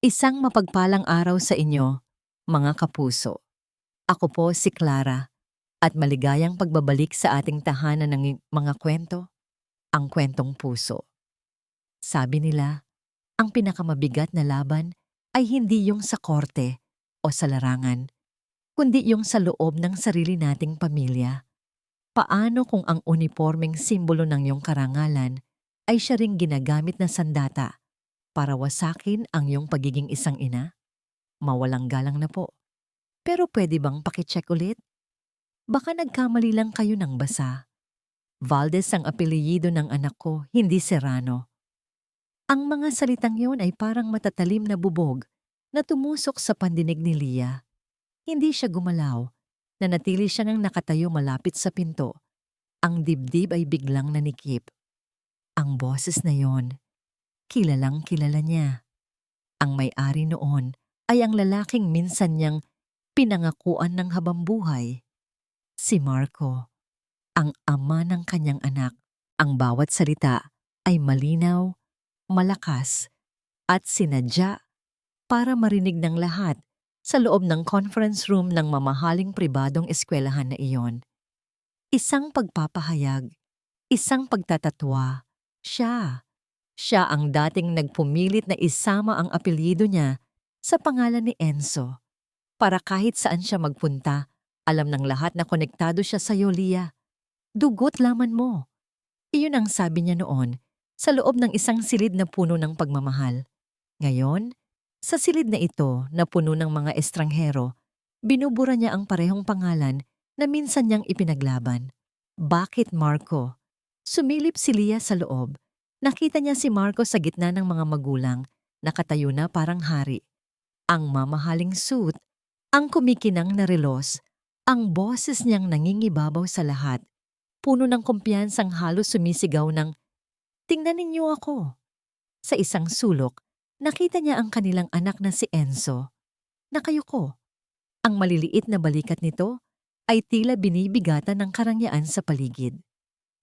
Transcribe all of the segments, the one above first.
Isang mapagpalang araw sa inyo, mga kapuso. Ako po si Clara at maligayang pagbabalik sa ating tahanan ng mga kwento, ang kwentong puso. Sabi nila, ang pinakamabigat na laban ay hindi yung sa korte o sa larangan, kundi yung sa loob ng sarili nating pamilya. Paano kung ang unipormeng simbolo ng iyong karangalan ay siya ring ginagamit na sandata para wasakin ang iyong pagiging isang ina? Mawalang galang na po. Pero pwede bang pakicheck ulit? Baka nagkamali lang kayo ng basa. Valdez ang apelyido ng anak ko, hindi Serrano. Ang mga salitang yon ay parang matatalim na bubog na tumusok sa pandinig ni Lia. Hindi siya gumalaw. Nanatili siya nang nakatayo malapit sa pinto. Ang dibdib ay biglang nanikip. Ang boses na yon, kilalang kilala niya. Ang may-ari noon ay ang lalaking minsan niyang pinangakuan ng habambuhay. Si Marco, ang ama ng kanyang anak. Ang bawat salita ay malinaw, malakas, at sinadya para marinig ng lahat sa loob ng conference room ng mamahaling pribadong eskwelahan na iyon. Isang pagpapahayag, isang pagtatatwa. Siya ang dating nagpumilit na isama ang apelyido niya sa pangalan ni Enzo para kahit saan siya magpunta, alam ng lahat na konektado siya sa Lia. Dugot laman mo. Iyon ang sabi niya noon sa loob ng isang silid na puno ng pagmamahal. Ngayon, sa silid na ito na puno ng mga estranghero, binubura niya ang parehong pangalan na minsan niyang ipinaglaban. Bakit Marco? Sumilip si Lia sa loob. Nakita niya si Marco sa gitna ng mga magulang, nakatayo na parang hari. Ang mamahaling suit, ang kumikinang na relos, ang boses niyang nangingibabaw sa lahat. Puno ng kumpiyansang halos sumisigaw ng, "Tingnan ninyo ako." Sa isang sulok, nakita niya ang kanilang anak na si Enzo. Nakayuko. Ang maliliit na balikat nito ay tila binibigatan ng karangyaan sa paligid.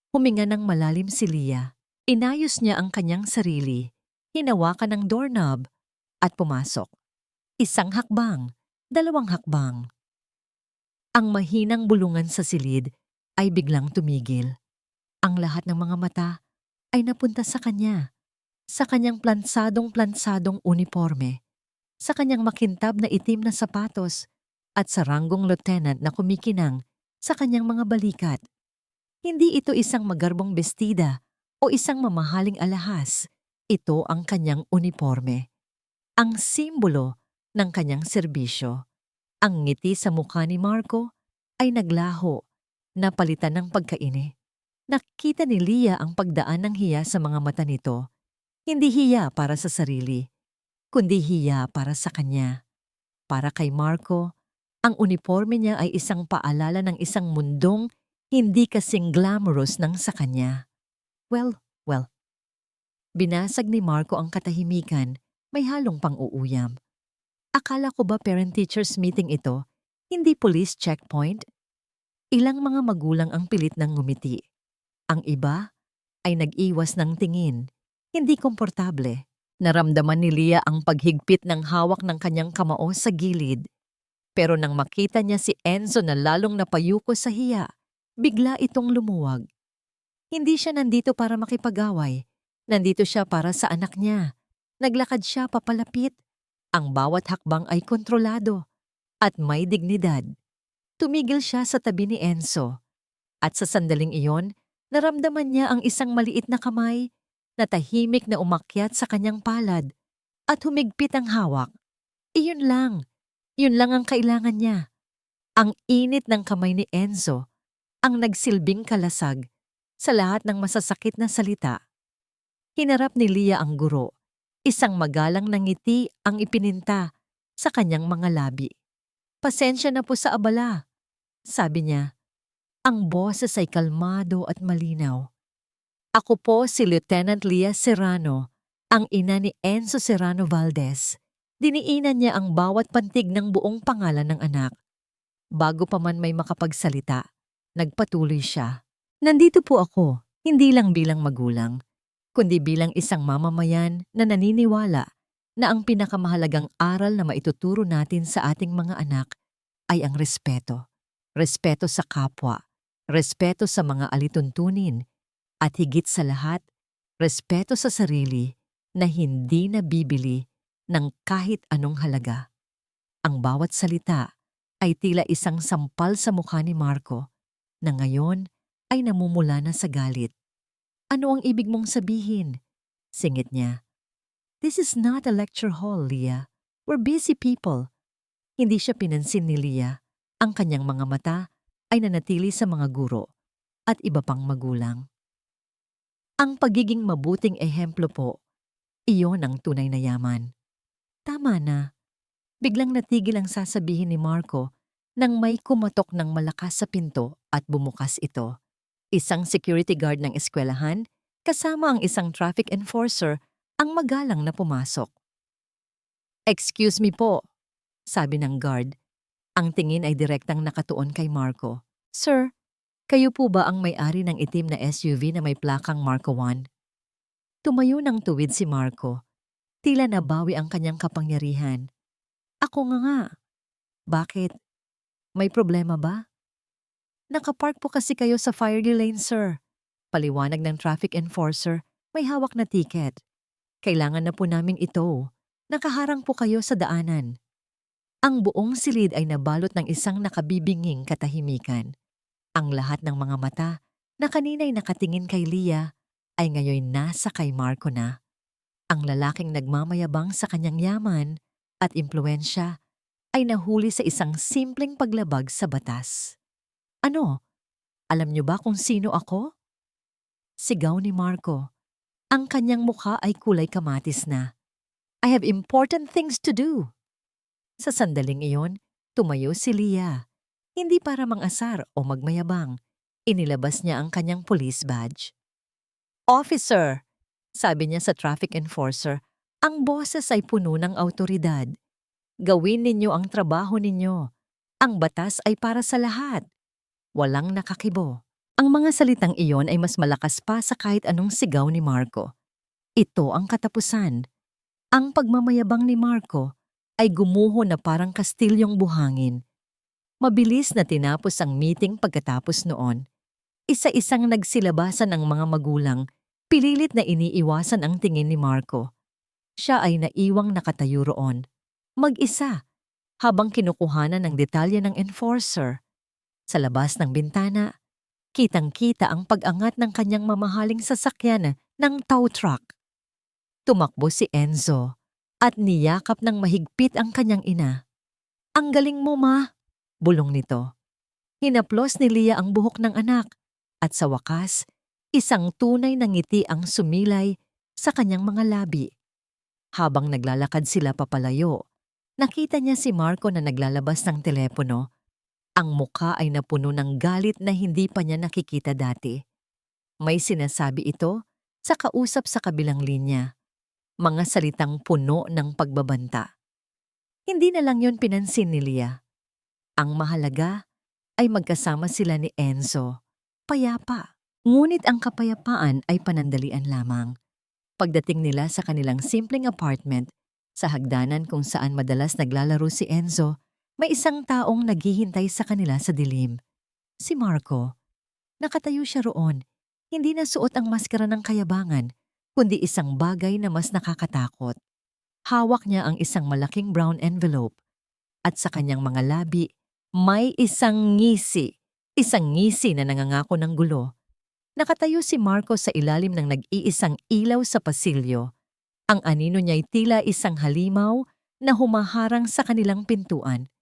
Huminga ng malalim si Lia. Inayos niya ang kanyang sarili, hinawakan ng doorknob, at pumasok. Isang hakbang, dalawang hakbang. Ang mahinang bulungan sa silid ay biglang tumigil. Ang lahat ng mga mata ay napunta sa kanya, sa kanyang plansadong uniforme, sa kanyang makintab na itim na sapatos, at sa ranggong lieutenant na kumikinang sa kanyang mga balikat. Hindi ito isang magarbong bestida o isang mamahaling alahas. Ito ang kanyang uniforme. Ang simbolo ng kanyang serbisyo. Ang ngiti sa mukha ni Marco ay naglaho, napalitan ng pagkaini. Nakita ni Lia ang pagdaan ng hiya sa mga mata nito. Hindi hiya para sa sarili, kundi hiya para sa kanya. Para kay Marco, ang uniforme niya ay isang paalala ng isang mundong hindi kasing glamorous ng sa kanya. Well. Binasag ni Marco ang katahimikan, may halong pang-uuyam. Akala ko ba parent-teachers meeting ito, hindi police checkpoint? Ilang mga magulang ang pilit ng ngumiti. Ang iba ay nag-iwas ng tingin, hindi komportable. Naramdaman ni Lia ang paghigpit ng hawak ng kanyang kamao sa gilid. Pero nang makita niya si Enzo na lalong napayuko sa hiya, bigla itong lumuwag. Hindi siya nandito para makipag-away. Nandito siya para sa anak niya. Naglakad siya papalapit. Ang bawat hakbang ay kontrolado at may dignidad. Tumigil siya sa tabi ni Enzo. At sa sandaling iyon, naramdaman niya ang isang maliit na kamay na tahimik na umakyat sa kanyang palad at humigpit ang hawak. Iyon lang. Yun lang ang kailangan niya. Ang init ng kamay ni Enzo ang nagsilbing kalasag sa lahat ng masasakit na salita. Hinarap ni Lia ang guro. Isang magalang na ngiti ang ipininta sa kanyang mga labi. "Pasensya na po sa abala," sabi niya. Ang boses ay kalmado at malinaw. "Ako po si Lieutenant Lia Serrano, ang ina ni Enzo Serrano Valdez." Diniinan niya ang bawat pantig ng buong pangalan ng anak. Bago pa man may makapagsalita, nagpatuloy siya. "Nandito po ako, hindi lang bilang magulang, kundi bilang isang mamamayan na naniniwala na ang pinakamahalagang aral na maituturo natin sa ating mga anak ay ang respeto. Respeto sa kapwa, respeto sa mga alituntunin, at higit sa lahat, respeto sa sarili na hindi nabibili ng kahit anong halaga. Ang bawat salita ay tila isang sampal sa mukha ni Marco na ngayon ay namumula na sa galit. Ano ang ibig mong sabihin? Singit niya. This is not a lecture hall, Leah. We're busy people. Hindi siya pinansin ni Leah. Ang kanyang mga mata ay nanatili sa mga guro at iba pang magulang. Ang pagiging mabuting ehemplo po, iyon ang tunay na yaman. Tama na. Biglang natigil ang sasabihin ni Marco nang may kumatok ng malakas sa pinto at bumukas ito. Isang security guard ng eskwelahan kasama ang isang traffic enforcer ang magalang na pumasok. "Excuse me po," sabi ng guard. Ang tingin ay direktang nakatuon kay Marco. "Sir, kayo po ba ang may-ari ng itim na SUV na may plakang Marco 1? Tumayo ng tuwid si Marco. Tila nabawi ang kanyang kapangyarihan. "Ako nga." "Bakit? May problema ba?" "Nakapark po kasi kayo sa Firely Lane, sir." Paliwanag ng traffic enforcer, may hawak na ticket. "Kailangan na po naming ito. Nakaharang po kayo sa daanan." Ang buong silid ay nabalot ng isang nakabibinging katahimikan. Ang lahat ng mga mata na kanina'y nakatingin kay Leah ay ngayon nasa kay Marco na. Ang lalaking nagmamayabang sa kanyang yaman at impluensya ay nahuli sa isang simpleng paglabag sa batas. "Ano? Alam niyo ba kung sino ako?" Sigaw ni Marco. Ang kanyang mukha ay kulay kamatis na. "I have important things to do." Sa sandaling iyon, tumayo si Leah. Hindi para mangasar o magmayabang. Inilabas niya ang kanyang police badge. "Officer," sabi niya sa traffic enforcer, ang boses ay puno ng awtoridad. "Gawin ninyo ang trabaho ninyo. Ang batas ay para sa lahat. Walang nakakibo." Ang mga salitang iyon ay mas malakas pa sa kahit anong sigaw ni Marco. Ito ang katapusan. Ang pagmamayabang ni Marco ay gumuho na parang kastilyong buhangin. Mabilis na tinapos ang meeting pagkatapos noon. Isa-isang nagsilabasan ang mga magulang, pililit na iniiwasan ang tingin ni Marco. Siya ay naiwang nakatayo roon, mag-isa, habang kinukuhanan ng detalye ng enforcer. Sa labas ng bintana, kitang-kita ang pag-angat ng kanyang mamahaling sasakyan ng tow truck. Tumakbo si Enzo at niyakap ng mahigpit ang kanyang ina. "Ang galing mo, ma," bulong nito. Hinaplos ni Leah ang buhok ng anak at sa wakas, isang tunay na ngiti ang sumilay sa kanyang mga labi. Habang naglalakad sila papalayo, nakita niya si Marco na naglalabas ng telepono. Ang mukha ay napuno ng galit na hindi pa niya nakikita dati. May sinasabi ito sa kausap sa kabilang linya. Mga salitang puno ng pagbabanta. Hindi na lang yun pinansin ni Leah. Ang mahalaga ay magkasama sila ni Enzo. Payapa. Ngunit ang kapayapaan ay panandalian lamang. Pagdating nila sa kanilang simpleng apartment, sa hagdanan kung saan madalas naglalaro si Enzo, may isang taong naghihintay sa kanila sa dilim. Si Marco. Nakatayo siya roon. Hindi na suot ang maskara ng kayabangan, kundi isang bagay na mas nakakatakot. Hawak niya ang isang malaking brown envelope at sa kanyang mga labi may isang ngisi na nangangako ng gulo. Nakatayo si Marco sa ilalim ng nag-iisang ilaw sa pasilyo. Ang anino niya'y tila isang halimaw na humaharang sa kanilang pintuan.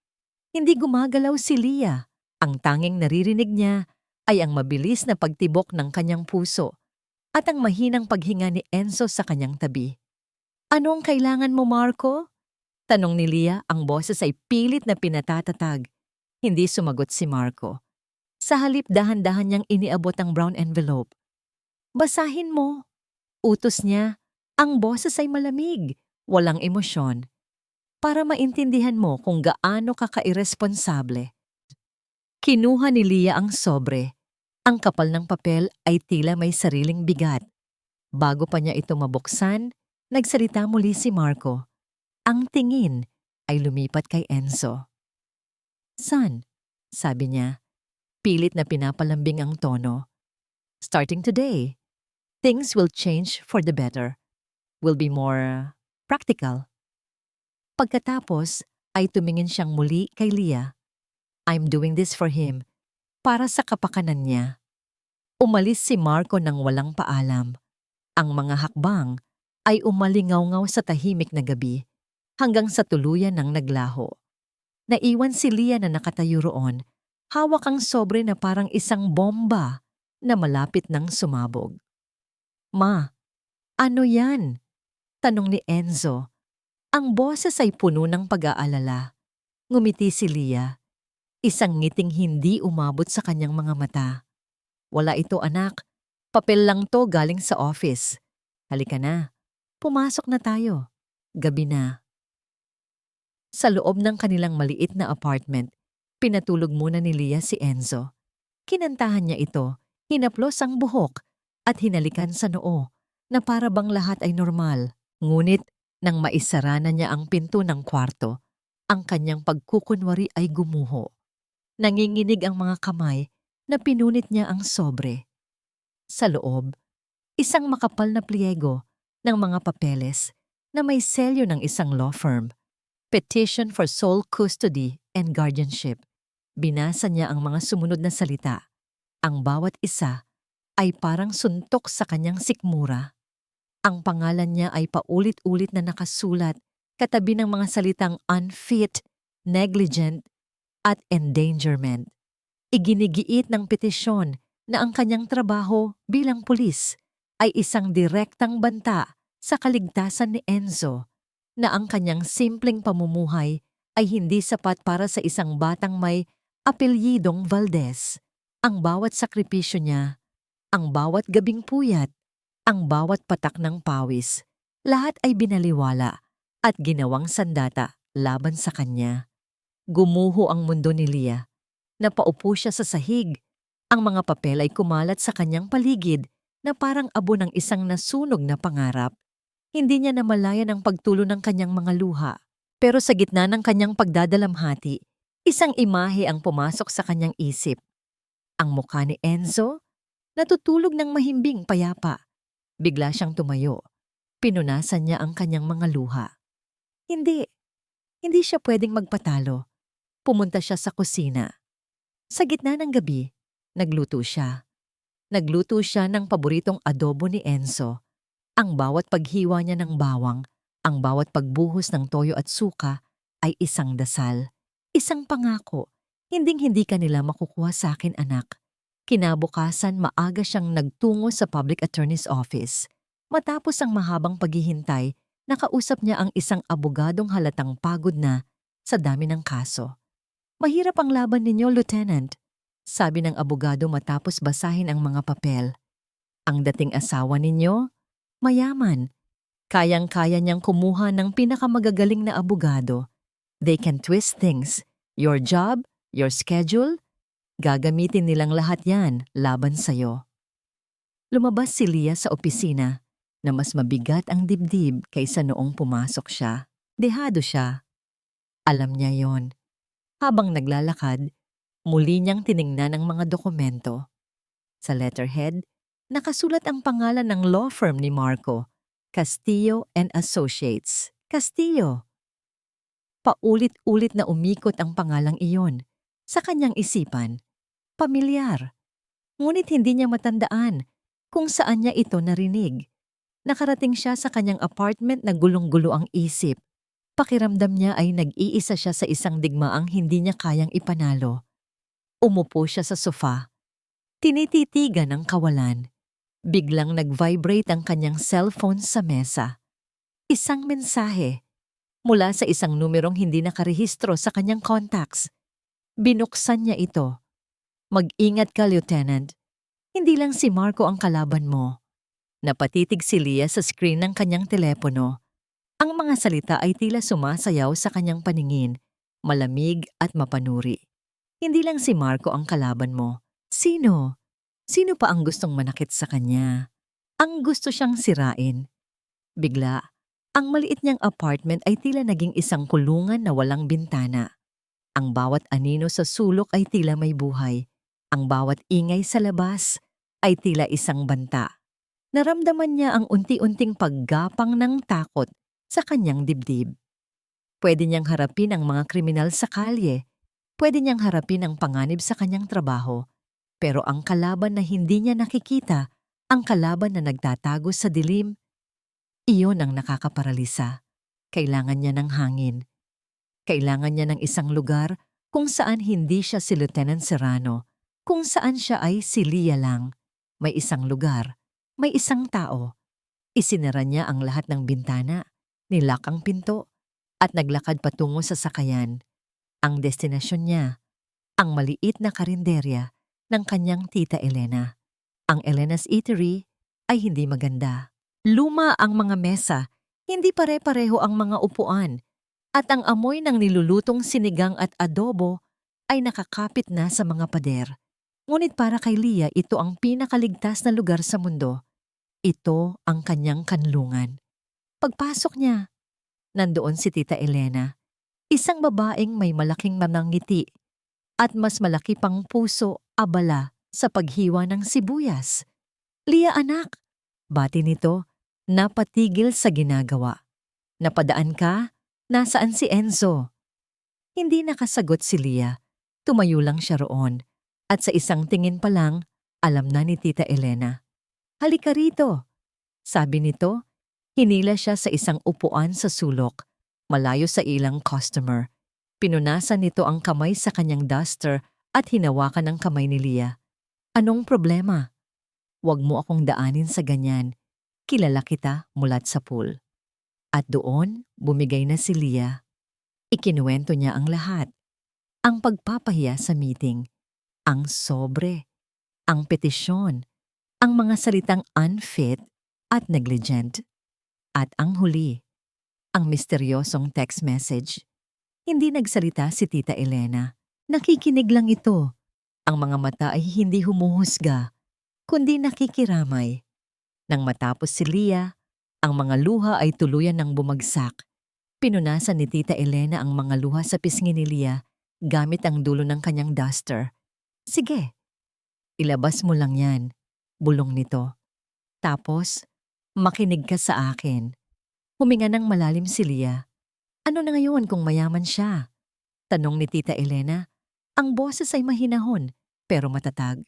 Hindi gumagalaw si Leah. Ang tanging naririnig niya ay ang mabilis na pagtibok ng kanyang puso at ang mahinang paghinga ni Enzo sa kanyang tabi. "Anong kailangan mo, Marco?" tanong ni Leah, ang boses ay pilit na pinatatatag. Hindi sumagot si Marco. Sa halip dahan-dahan niyang iniabot ang brown envelope. "Basahin mo," utos niya. Ang boses ay malamig, walang emosyon. "Para maintindihan mo kung gaano ka kairesponsable." Kinuha ni Leah ang sobre. Ang kapal ng papel ay tila may sariling bigat. Bago pa niya ito mabuksan, nagsalita muli si Marco. Ang tingin ay lumipat kay Enzo. "Son," sabi niya, pilit na pinapalambing ang tono. "Starting today, things will change for the better. Will be more practical." Pagkatapos ay tumingin siyang muli kay Leah. "I'm doing this for him, para sa kapakanan niya." Umalis si Marco nang walang paalam. Ang mga hakbang ay umalingaw-ngaw sa tahimik na gabi hanggang sa tuluyan ng naglaho. Naiwan si Leah na nakatayo roon, hawak ang sobre na parang isang bomba na malapit nang sumabog. "Ma, ano yan?" tanong ni Enzo. Ang boses ay puno ng pag-aalala. Ngumiti si Leah, isang ngiting hindi umabot sa kanyang mga mata. "Wala ito, anak. Papel lang to galing sa office. Halika na. Pumasok na tayo. Gabi na." Sa loob ng kanilang maliit na apartment, pinatulog muna ni Leah si Enzo. Kinantahan niya ito, hinaplos ang buhok at hinalikan sa noo na para bang lahat ay normal. Ngunit nang maisara na niya ang pinto ng kwarto, ang kanyang pagkukunwari ay gumuho. Nanginginig ang mga kamay na pinunit niya ang sobre. Sa loob, isang makapal na pliego ng mga papeles na may selyo ng isang law firm. Petition for sole custody and guardianship. Binasa niya ang mga sumunod na salita. Ang bawat isa ay parang suntok sa kanyang sikmura. Ang pangalan niya ay paulit-ulit na nakasulat katabi ng mga salitang unfit, negligent, at endangerment. Iginigiit ng petisyon na ang kanyang trabaho bilang pulis ay isang direktang banta sa kaligtasan ni Enzo, na ang kanyang simpleng pamumuhay ay hindi sapat para sa isang batang may apelyidong Valdez. Ang bawat sakripisyo niya, ang bawat gabing puyat, ang bawat patak ng pawis, lahat ay binaliwala at ginawang sandata laban sa kanya. Gumuho ang mundo ni Leah. Napaupo siya sa sahig. Ang mga papel ay kumalat sa kanyang paligid na parang abo ng isang nasunog na pangarap. Hindi niya namalayan ang pagtulo ng kanyang mga luha. Pero sa gitna ng kanyang pagdadalamhati, isang imahe ang pumasok sa kanyang isip. Ang mukha ni Enzo, natutulog ng mahimbing payapa. Bigla siyang tumayo. Pinunasan niya ang kanyang mga luha. Hindi siya pwedeng magpatalo. Pumunta siya sa kusina. Sa gitna ng gabi, nagluto siya. Nagluto siya ng paboritong adobo ni Enzo. Ang bawat paghiwa niya ng bawang, ang bawat pagbuhos ng toyo at suka ay isang dasal. Isang pangako, hinding-hindi ka nila makukuha sa akin, anak. Kinabukasan, maaga siyang nagtungo sa public attorney's office. Matapos ang mahabang paghihintay, nakausap niya ang isang abogadong halatang pagod na sa dami ng kaso. "Mahirap ang laban ninyo, Lieutenant," sabi ng abogado matapos basahin ang mga papel. "Ang dating asawa ninyo, mayaman. Kayang-kaya niyang kumuha ng pinakamagagaling na abogado. They can twist things. Your job, your schedule, gagamitin nilang lahat yan laban sa'yo." Lumabas si Leah sa opisina na mas mabigat ang dibdib kaysa noong pumasok siya. Dehado siya. Alam niya yon. Habang naglalakad, muli niyang tiningnan ang mga dokumento. Sa letterhead, nakasulat ang pangalan ng law firm ni Marco, Castillo and Associates. Castillo. Paulit-ulit na umikot ang pangalang iyon sa kanyang isipan. Pamilyar. Ngunit hindi niya matandaan kung saan niya ito narinig. Nakarating siya sa kanyang apartment na gulong-gulo ang isip. Pakiramdam niya ay nag-iisa siya sa isang digmaang hindi niya kayang ipanalo. Umupo siya sa sofa. Tinititigan ang kawalan. Biglang nag-vibrate ang kanyang cellphone sa mesa. Isang mensahe mula sa isang numerong hindi nakarehistro sa kanyang contacts. Binuksan niya ito. "Mag-ingat ka, Lieutenant. Hindi lang si Marco ang kalaban mo." Napatitig si Leah sa screen ng kanyang telepono. Ang mga salita ay tila sumasayaw sa kanyang paningin, malamig at mapanuri. "Hindi lang si Marco ang kalaban mo. Sino? Sino pa ang gustong manakit sa kanya? Ang gusto siyang sirain?" Bigla, Ang maliit niyang apartment ay tila naging isang kulungan na walang bintana. Ang bawat anino sa sulok ay tila may buhay. Ang bawat ingay sa labas ay tila isang banta. Naramdaman niya ang unti-unting paggapang ng takot sa kanyang dibdib. Pwede niyang harapin ang mga kriminal sa kalye. Pwede niyang harapin ang panganib sa kanyang trabaho. Pero ang kalaban na hindi niya nakikita, ang kalaban na nagtatago sa dilim, iyon ang nakakaparalisa. Kailangan niya ng hangin. Kailangan niya ng isang lugar kung saan hindi siya si Lieutenant Serrano, kung saan siya ay si Leah lang. May isang lugar, may isang tao. Isinara niya ang lahat ng bintana, nilak ang pinto, at naglakad patungo sa sakayan. Ang destinasyon niya, ang maliit na karinderya ng kanyang tita Elena. Ang Elena's Eatery ay hindi maganda. Luma ang mga mesa, hindi pare-pareho ang mga upuan, at ang amoy ng nilulutong sinigang at adobo ay nakakapit na sa mga pader. Ngunit para kay Leah, ito ang pinakaligtas na lugar sa mundo. Ito ang kanyang kanlungan. Pagpasok niya, nandoon si Tita Elena, isang babaeng may malaking manangiti at mas malaki pang puso abala sa paghiwa ng sibuyas. Leah anak, bati nito, napatigil sa ginagawa. Napadaan ka? Nasaan si Enzo? Hindi nakasagot si Leah. Tumayo lang siya roon at sa isang tingin pa lang, alam na ni Tita Elena. Halika rito, sabi nito. Hinila siya sa isang upuan sa sulok, malayo sa ilang customer. Pinunasan nito ang kamay sa kanyang duster at hinawakan ang kamay ni Leah. Anong problema? Huwag mo akong daanin sa ganyan. Kilala kita mulat sa pool. At doon, bumigay na si Leah. Ikinuwento niya ang lahat. Ang pagpapahiya sa meeting, ang sobre, ang petisyon, ang mga salitang unfit at negligent. At ang huli, ang misteryosong text message. Hindi nagsalita si Tita Elena. Nakikinig lang ito. Ang mga mata ay hindi humuhusga, kundi nakikiramay. Nang matapos si Leah, ang mga luha ay tuluyan ng bumagsak. Pinunasan ni Tita Elena ang mga luha sa pisngi ni Leah gamit ang dulo ng kanyang duster. Sige, ilabas mo lang yan, bulong nito. Tapos, makinig ka sa akin. Huminga ng malalim si Leah. Ano na ngayon kung mayaman siya? Tanong ni Tita Elena. Ang boses ay mahinahon, pero matatag.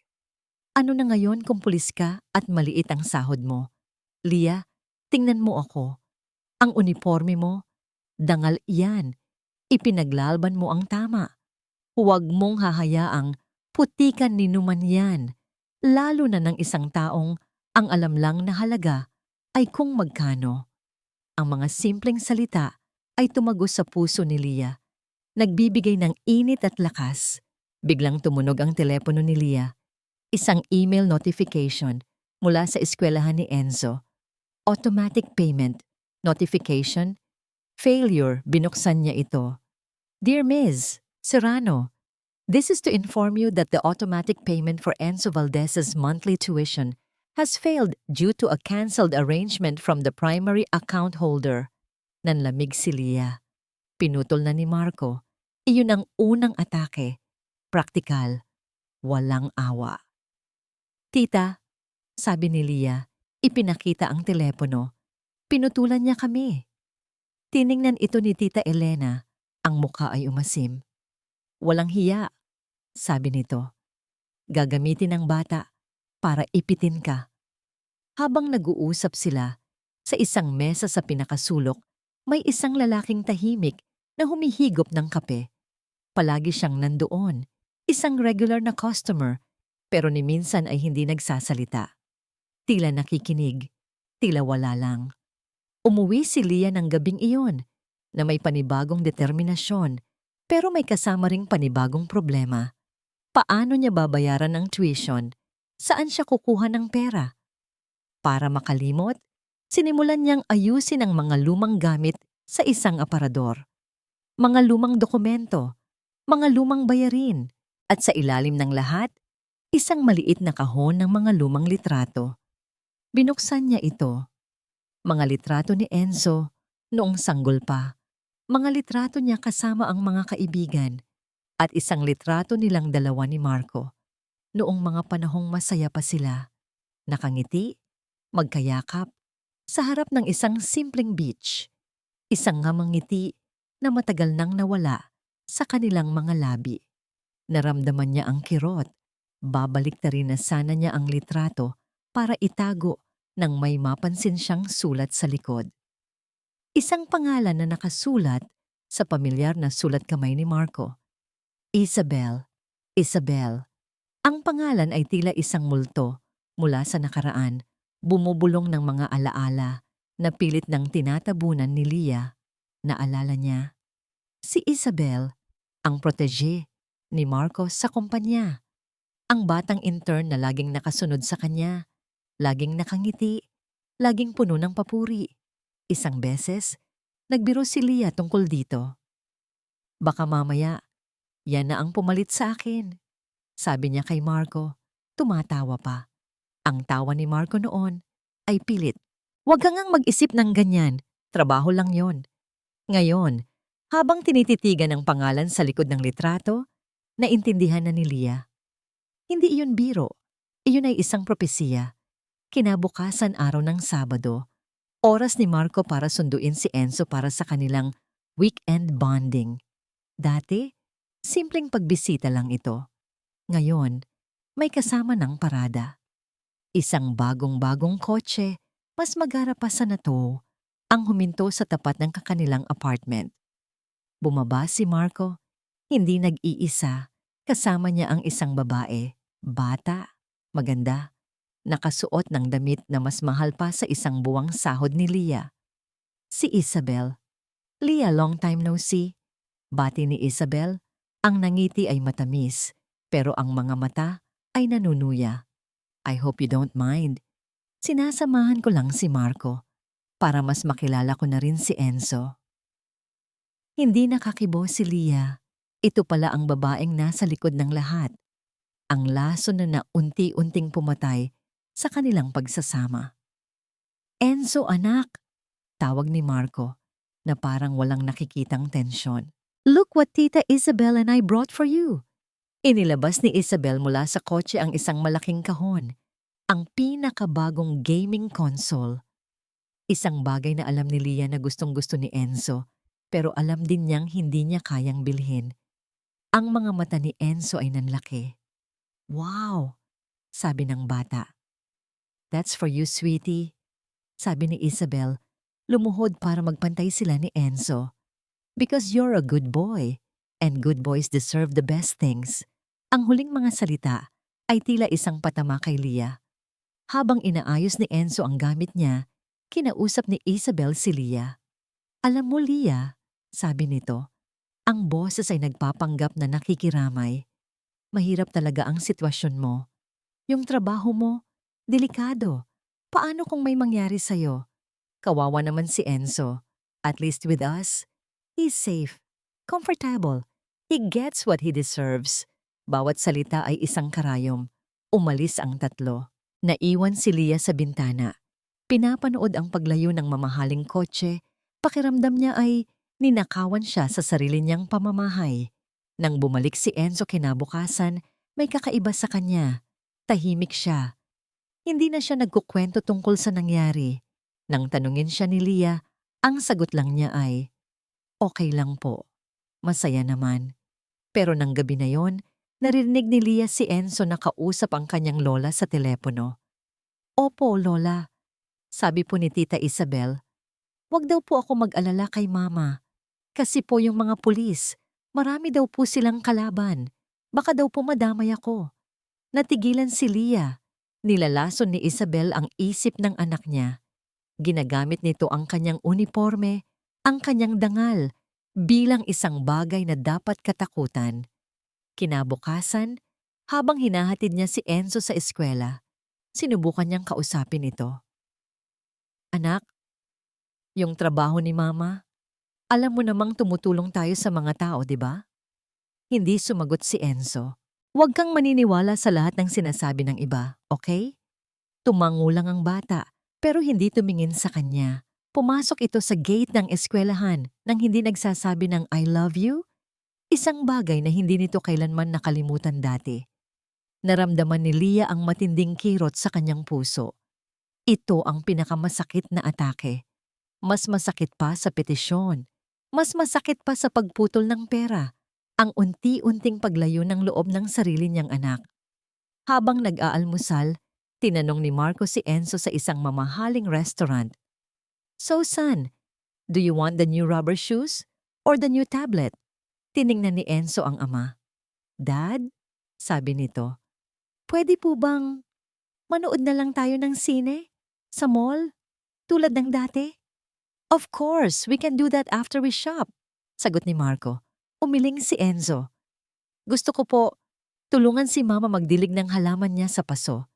Ano na ngayon kung pulis ka at maliit ang sahod mo? Leah, tingnan mo ako. Ang uniforme mo, dangal iyan. Ipinaglalban mo ang tama. Huwag mong hahayaang putikan ni numan yan. Lalo na ng isang taong ang alam lang na halaga ay kung magkano. Ang mga simpleng salita ay tumagos sa puso ni Leah. Nagbibigay ng init at lakas. Biglang tumunog ang telepono ni Leah. Isang email notification mula sa eskwelahan ni Enzo. Automatic payment, notification, failure, binuksan niya ito. Dear Ms. Serrano, this is to inform you that the automatic payment for Enzo Valdez's monthly tuition has failed due to a cancelled arrangement from the primary account holder. Nanlamig si Leah. Pinutol na ni Marco. Iyon ang unang atake. Praktikal. Walang awa. Tita, sabi ni Leah, ipinakita ang telepono. Pinutulan niya kami. Tiningnan ito ni Tita Elena. Ang mukha ay umasim. Walang hiya, sabi nito. Gagamitin ng bata para ipitin ka. Habang nag-uusap sila, sa isang mesa sa pinakasulok, may isang lalaking tahimik na humihigop ng kape. Palagi siyang nandoon, isang regular na customer, pero ni minsan ay hindi nagsasalita. Tila nakikinig, tila wala lang. Umuwi si Leah ng gabing iyon, na may panibagong determinasyon, pero may kasama ring panibagong problema. Paano niya babayaran ang tuition? Saan siya kukuha ng pera? Para makalimot, sinimulan niyang ayusin ang mga lumang gamit sa isang aparador. Mga lumang dokumento, mga lumang bayarin, at sa ilalim ng lahat, isang maliit na kahon ng mga lumang litrato. Binuksan niya ito. Mga litrato ni Enzo, Noong sanggol pa, mga litrato niya kasama ang mga kaibigan at isang litrato nilang dalawa ni Marco. Noong mga panahong masaya pa sila, nakangiti, magkayakap, sa harap ng isang simpleng beach. Isang ngamang ngiti na matagal nang nawala sa kanilang mga labi. Naramdaman niya ang kirot. Babalik na rin na sana niya ang litrato para itago nang may mapansin siyang sulat sa likod. Isang pangalan na nakasulat sa pamilyar na sulat kamay ni Marco. Isabel. Isabel. Ang pangalan ay tila isang multo mula sa nakaraan, bumubulong ng mga alaala na pilit ng tinatabunan ni Leah. Naalala niya, si Isabel, ang protege ni Marco sa kumpanya. Ang batang intern na laging nakasunod sa kanya, laging nakangiti, laging puno ng papuri. Isang beses, nagbiro si Leah tungkol dito. Baka mamaya, yan na ang pumalit sa akin. Sabi niya kay Marco, tumatawa pa. Ang tawa ni Marco noon ay pilit. Huwag kang ngang mag-isip ng ganyan, trabaho lang yon. Ngayon, habang tinititigan ang pangalan sa likod ng litrato, naintindihan na ni Leah. Hindi iyon biro, iyon ay isang propesiya. Kinabukasan araw ng Sabado, oras ni Marco para sunduin si Enzo para sa kanilang weekend bonding. Dati, simpleng pagbisita lang ito. Ngayon, may kasama ng parada. Isang bagong-bagong kotse, mas magara pa sa nato, ang huminto sa tapat ng kanilang apartment. Bumaba si Marco, hindi nag-iisa, kasama niya ang isang babae, bata, maganda, nakasuot ng damit na mas mahal pa sa isang buwang sahod ni Leah. Si Isabel. Leah, long time no see. Bati ni Isabel, ang nangiti ay matamis, pero ang mga mata ay nanunuya. I hope you don't mind. Sinasamahan ko lang si Marco para mas makilala ko na rin si Enzo. Hindi nakakibo si Leah. Ito pala ang babaeng nasa likod ng lahat. Ang laso na unti-unting pumatay sa kanilang pagsasama. Enzo, anak! Tawag ni Marco na parang walang nakikitang tensyon. Look what Tita Isabel and I brought for you. Inilabas ni Isabel mula sa kotse ang isang malaking kahon, ang pinakabagong gaming console. Isang bagay na alam ni Leah na gustong-gusto ni Enzo, pero alam din niyang hindi niya kayang bilhin. Ang mga mata ni Enzo ay nanlaki. Wow! Sabi ng bata. That's for you, sweetie. Sabi ni Isabel, lumuhod para magpantay sila ni Enzo. Because you're a good boy, and good boys deserve the best things. Ang huling mga salita ay tila isang patama kay Leah. Habang inaayos ni Enzo ang gamit niya, kinausap ni Isabel si Leah. Alam mo, Leah, sabi nito, ang boses ay nagpapanggap na nakikiramay. Mahirap talaga ang sitwasyon mo. Yung trabaho mo, delikado. Paano kung may mangyari sa'yo? Kawawa naman si Enzo. At least with us, he's safe, comfortable. He gets what he deserves. Bawat salita ay isang karayom. Umalis ang tatlo. Naiwan si Leah sa bintana. Pinapanood ang paglayo ng mamahaling kotse. Pakiramdam niya ay ninakawan siya sa sarili niyang pamamahay. Nang bumalik si Enzo kinabukasan, may kakaiba sa kanya. Tahimik siya. Hindi na siya nagkukwento tungkol sa nangyari. Nang tanungin siya ni Leah, ang sagot lang niya ay, okay lang po. Masaya naman. Pero nang gabi na yon, narinig ni Leah si Enzo na kausap ang kanyang lola sa telepono. Opo, lola. Sabi po ni Tita Isabel, wag daw po ako mag-alala kay mama. Kasi po yung mga pulis, marami daw po silang kalaban. Baka daw po madamay ako. Natigilan si Leah. Nilalason ni Isabel ang isip ng anak niya. Ginagamit nito ang kanyang uniforme, ang kanyang dangal, bilang isang bagay na dapat katakutan. Kinabukasan, habang hinahatid niya si Enzo sa eskwela, sinubukan niyang kausapin ito. Anak, yung trabaho ni Mama, alam mo namang tumutulong tayo sa mga tao, di ba? Hindi sumagot si Enzo. Huwag kang maniniwala sa lahat ng sinasabi ng iba, okay? Tumango lang ang bata, pero hindi tumingin sa kanya. Pumasok ito sa gate ng eskwelahan nang hindi nagsasabi ng I love you, isang bagay na hindi nito kailanman nakalimutan dati. Naramdaman ni Leah ang matinding kirot sa kanyang puso. Ito ang pinakamasakit na atake. Mas masakit pa sa petisyon. Mas masakit pa sa pagputol ng pera. Ang unti-unting paglayo ng loob ng sarili niyang anak. Habang nag-aalmusal, tinanong ni Marco si Enzo sa isang mamahaling restaurant. So son, do you want the new rubber shoes or the new tablet? Tiningnan ni Enzo ang ama. Dad, sabi nito, pwede po bang manood na lang tayo ng sine? Sa mall? Tulad ng dati? Of course, we can do that after we shop, sagot ni Marco. Umiling si Enzo. Gusto ko po, tulungan si Mama magdilig ng halaman niya sa paso.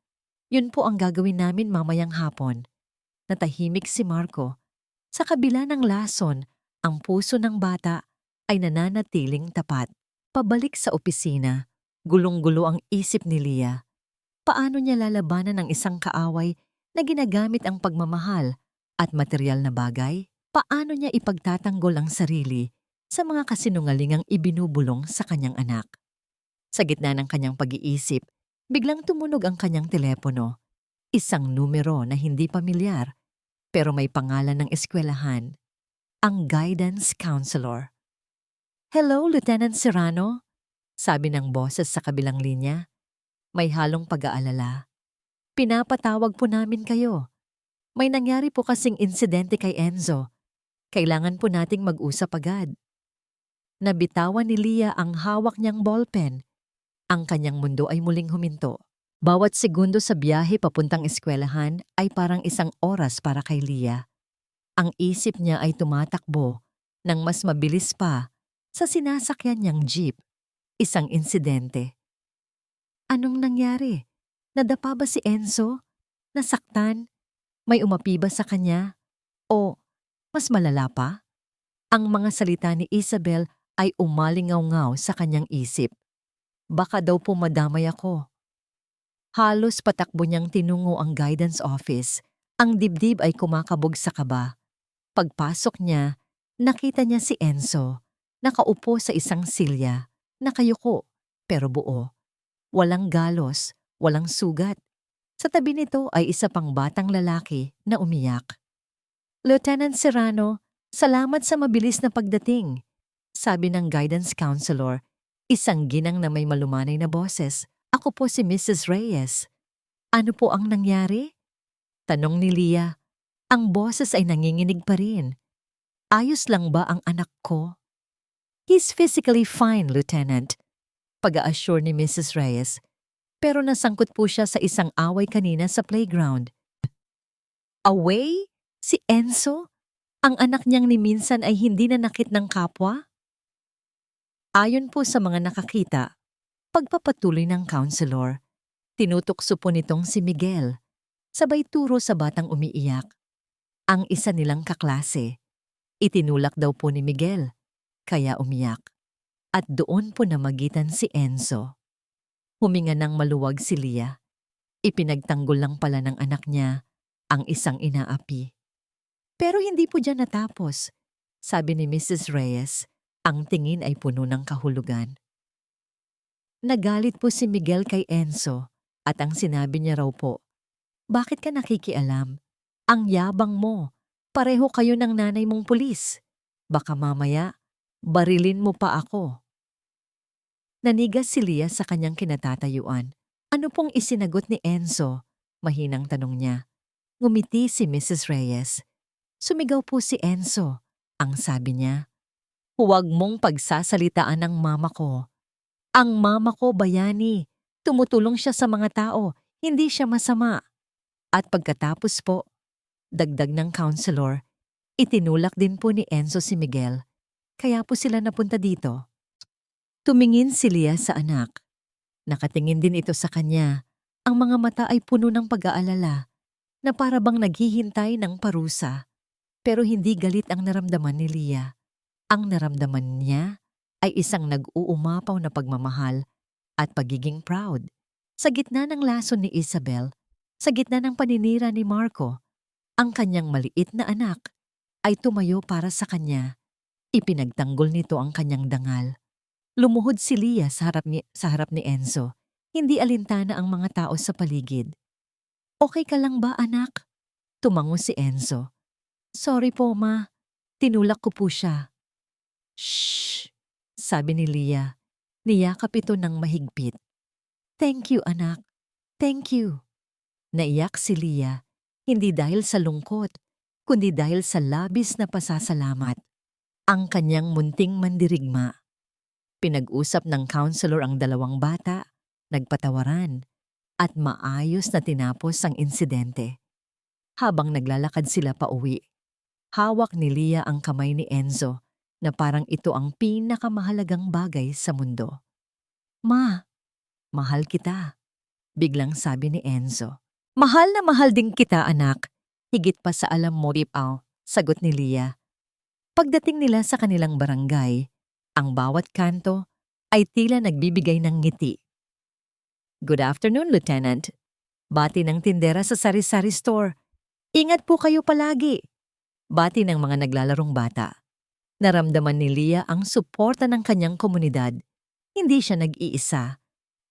Yun po ang gagawin namin mamayang hapon. Natahimik si Marco. Sa kabila ng lason, ang puso ng bata ay nananatiling tapat. Pabalik sa opisina, gulong-gulo ang isip ni Leah. Paano niya lalabanan ang isang kaaway na ginagamit ang pagmamahal at material na bagay? Paano niya ipagtatanggol ang sarili sa mga kasinungalingang ibinubulong sa kanyang anak? Sa gitna ng kanyang pag-iisip, biglang tumunog ang kanyang telepono. Isang numero na hindi pamilyar, pero may pangalan ng eskwelahan. Ang guidance counselor. Hello, Lieutenant Serrano? Sabi ng boses sa kabilang linya. May halong pag-aalala. Pinapatawag po namin kayo. May nangyari po kasing insidente kay Enzo. Kailangan po nating mag-usap agad. Nabitawan ni Leah ang hawak niyang ballpen. Ang kanyang mundo ay muling huminto. Bawat segundo sa biyahe papuntang eskwelahan ay parang isang oras para kay Leah. Ang isip niya ay tumatakbo ng mas mabilis pa sa sinasakyan niyang jeep. Isang insidente. Anong nangyari? Nadapa ba si Enzo? Nasaktan? May umapi ba sa kanya? O mas malala pa? Ang mga salita ni Isabel ay umalingaw-ngaw sa kanyang isip. Baka daw po madamay ako. Halos patakbo niyang tinungo ang guidance office. Ang dibdib ay kumakabog sa kaba. Pagpasok niya, nakita niya si Enzo. Nakaupo sa isang silya. Nakayuko, pero buo. Walang galos, walang sugat. Sa tabi nito ay isa pang batang lalaki na umiyak. Lieutenant Serrano, salamat sa mabilis na pagdating, sabi ng guidance counselor, isang ginang na may malumanay na boses. Ako po si Mrs. Reyes. Ano po ang nangyari? Tanong ni Leah. Ang boses ay nanginginig pa rin. Ayos lang ba ang anak ko? He's physically fine, Lieutenant. Pag-a-assure ni Mrs. Reyes, pero nasangkot po siya sa isang away kanina sa playground. Away? Si Enzo? Ang anak niyang ni minsan ay hindi nanakit ng kapwa? Ayon po sa mga nakakita, pagpapatuloy ng counselor, tinutokso po nitong si Miguel, sabay turo sa batang umiiyak. Ang isa nilang kaklase, itinulak daw po ni Miguel, kaya umiyak. At doon po namagitan si Enzo. Huminga ng maluwag si Leah. Ipinagtanggol lang pala ng anak niya ang isang inaapi. Pero hindi po dyan natapos. Sabi ni Mrs. Reyes, ang tingin ay puno ng kahulugan. Nagalit po si Miguel kay Enzo at ang sinabi niya raw po, bakit ka nakikialam? Ang yabang mo. Pareho kayo ng nanay mong pulis. Baka mamaya, barilin mo pa ako. Nanigas si Leah sa kanyang kinatatayuan. Ano pong isinagot ni Enzo? Mahinang tanong niya. Ngumiti si Mrs. Reyes. Sumigaw po si Enzo. Ang sabi niya, huwag mong pagsasalitaan ng mama ko. Ang mama ko bayani. Tumutulong siya sa mga tao. Hindi siya masama. At pagkatapos po, dagdag ng counselor, itinulak din po ni Enzo si Miguel. Kaya po sila napunta dito. Tumingin si Leah sa anak. Nakatingin din ito sa kanya. Ang mga mata ay puno ng pag-aalala na para bang naghihintay ng parusa. Pero hindi galit ang naramdaman ni Leah. Ang naramdaman niya ay isang nag-uumapaw na pagmamahal at pagiging proud. Sa gitna ng lason ni Isabel, sa gitna ng paninira ni Marco, ang kanyang maliit na anak ay tumayo para sa kanya. Ipinagtanggol nito ang kanyang dangal. Lumuhod si Leah sa harap ni Enzo. Hindi alintana ang mga tao sa paligid. Okay ka lang ba, anak? Tumango si Enzo. Sorry po, ma. Tinulak ko po siya. Shh! Sabi ni Leah. Niyakap ito ng mahigpit. Thank you, anak. Thank you. Naiyak si Leah, hindi dahil sa lungkot, kundi dahil sa labis na pasasalamat. Ang kanyang munting mandirigma. Pinag-usap ng counselor ang dalawang bata, nagpatawaran, at maayos na tinapos ang insidente. Habang naglalakad sila pauwi, hawak ni Leah ang kamay ni Enzo na parang ito ang pinakamahalagang bagay sa mundo. Ma, mahal kita, biglang sabi ni Enzo. Mahal na mahal din kita, anak. Higit pa sa alam mo, Ripaw, sagot ni Leah. Pagdating nila sa kanilang barangay, ang bawat kanto ay tila nagbibigay ng ngiti. Good afternoon, Lieutenant. Bati ng tindera sa sari-sari store. Ingat po kayo palagi. Bati ng mga naglalarong bata. Naramdaman ni Leah ang suporta ng kanyang komunidad. Hindi siya nag-iisa.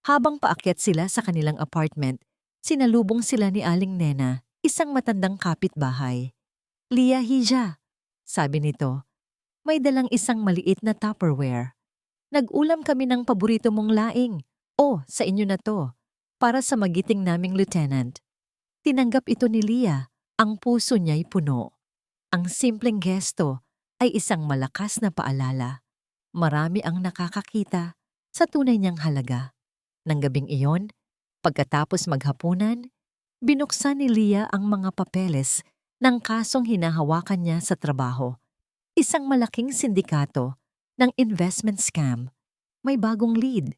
Habang paakyat sila sa kanilang apartment, sinalubong sila ni Aling Nena, isang matandang kapitbahay. Leah Hija, sabi nito, may dalang isang maliit na Tupperware. Nag-ulam kami ng paborito mong laing. Sa inyo na to, para sa magiting naming lieutenant. Tinanggap ito ni Leah, ang puso niya'y puno. Ang simpleng gesto ay isang malakas na paalala. Marami ang nakakakita sa tunay niyang halaga. Nang gabing iyon, pagkatapos maghapunan, binuksan ni Leah ang mga papeles ng kasong hinahawakan niya sa trabaho. Isang malaking sindikato ng investment scam. May bagong lead.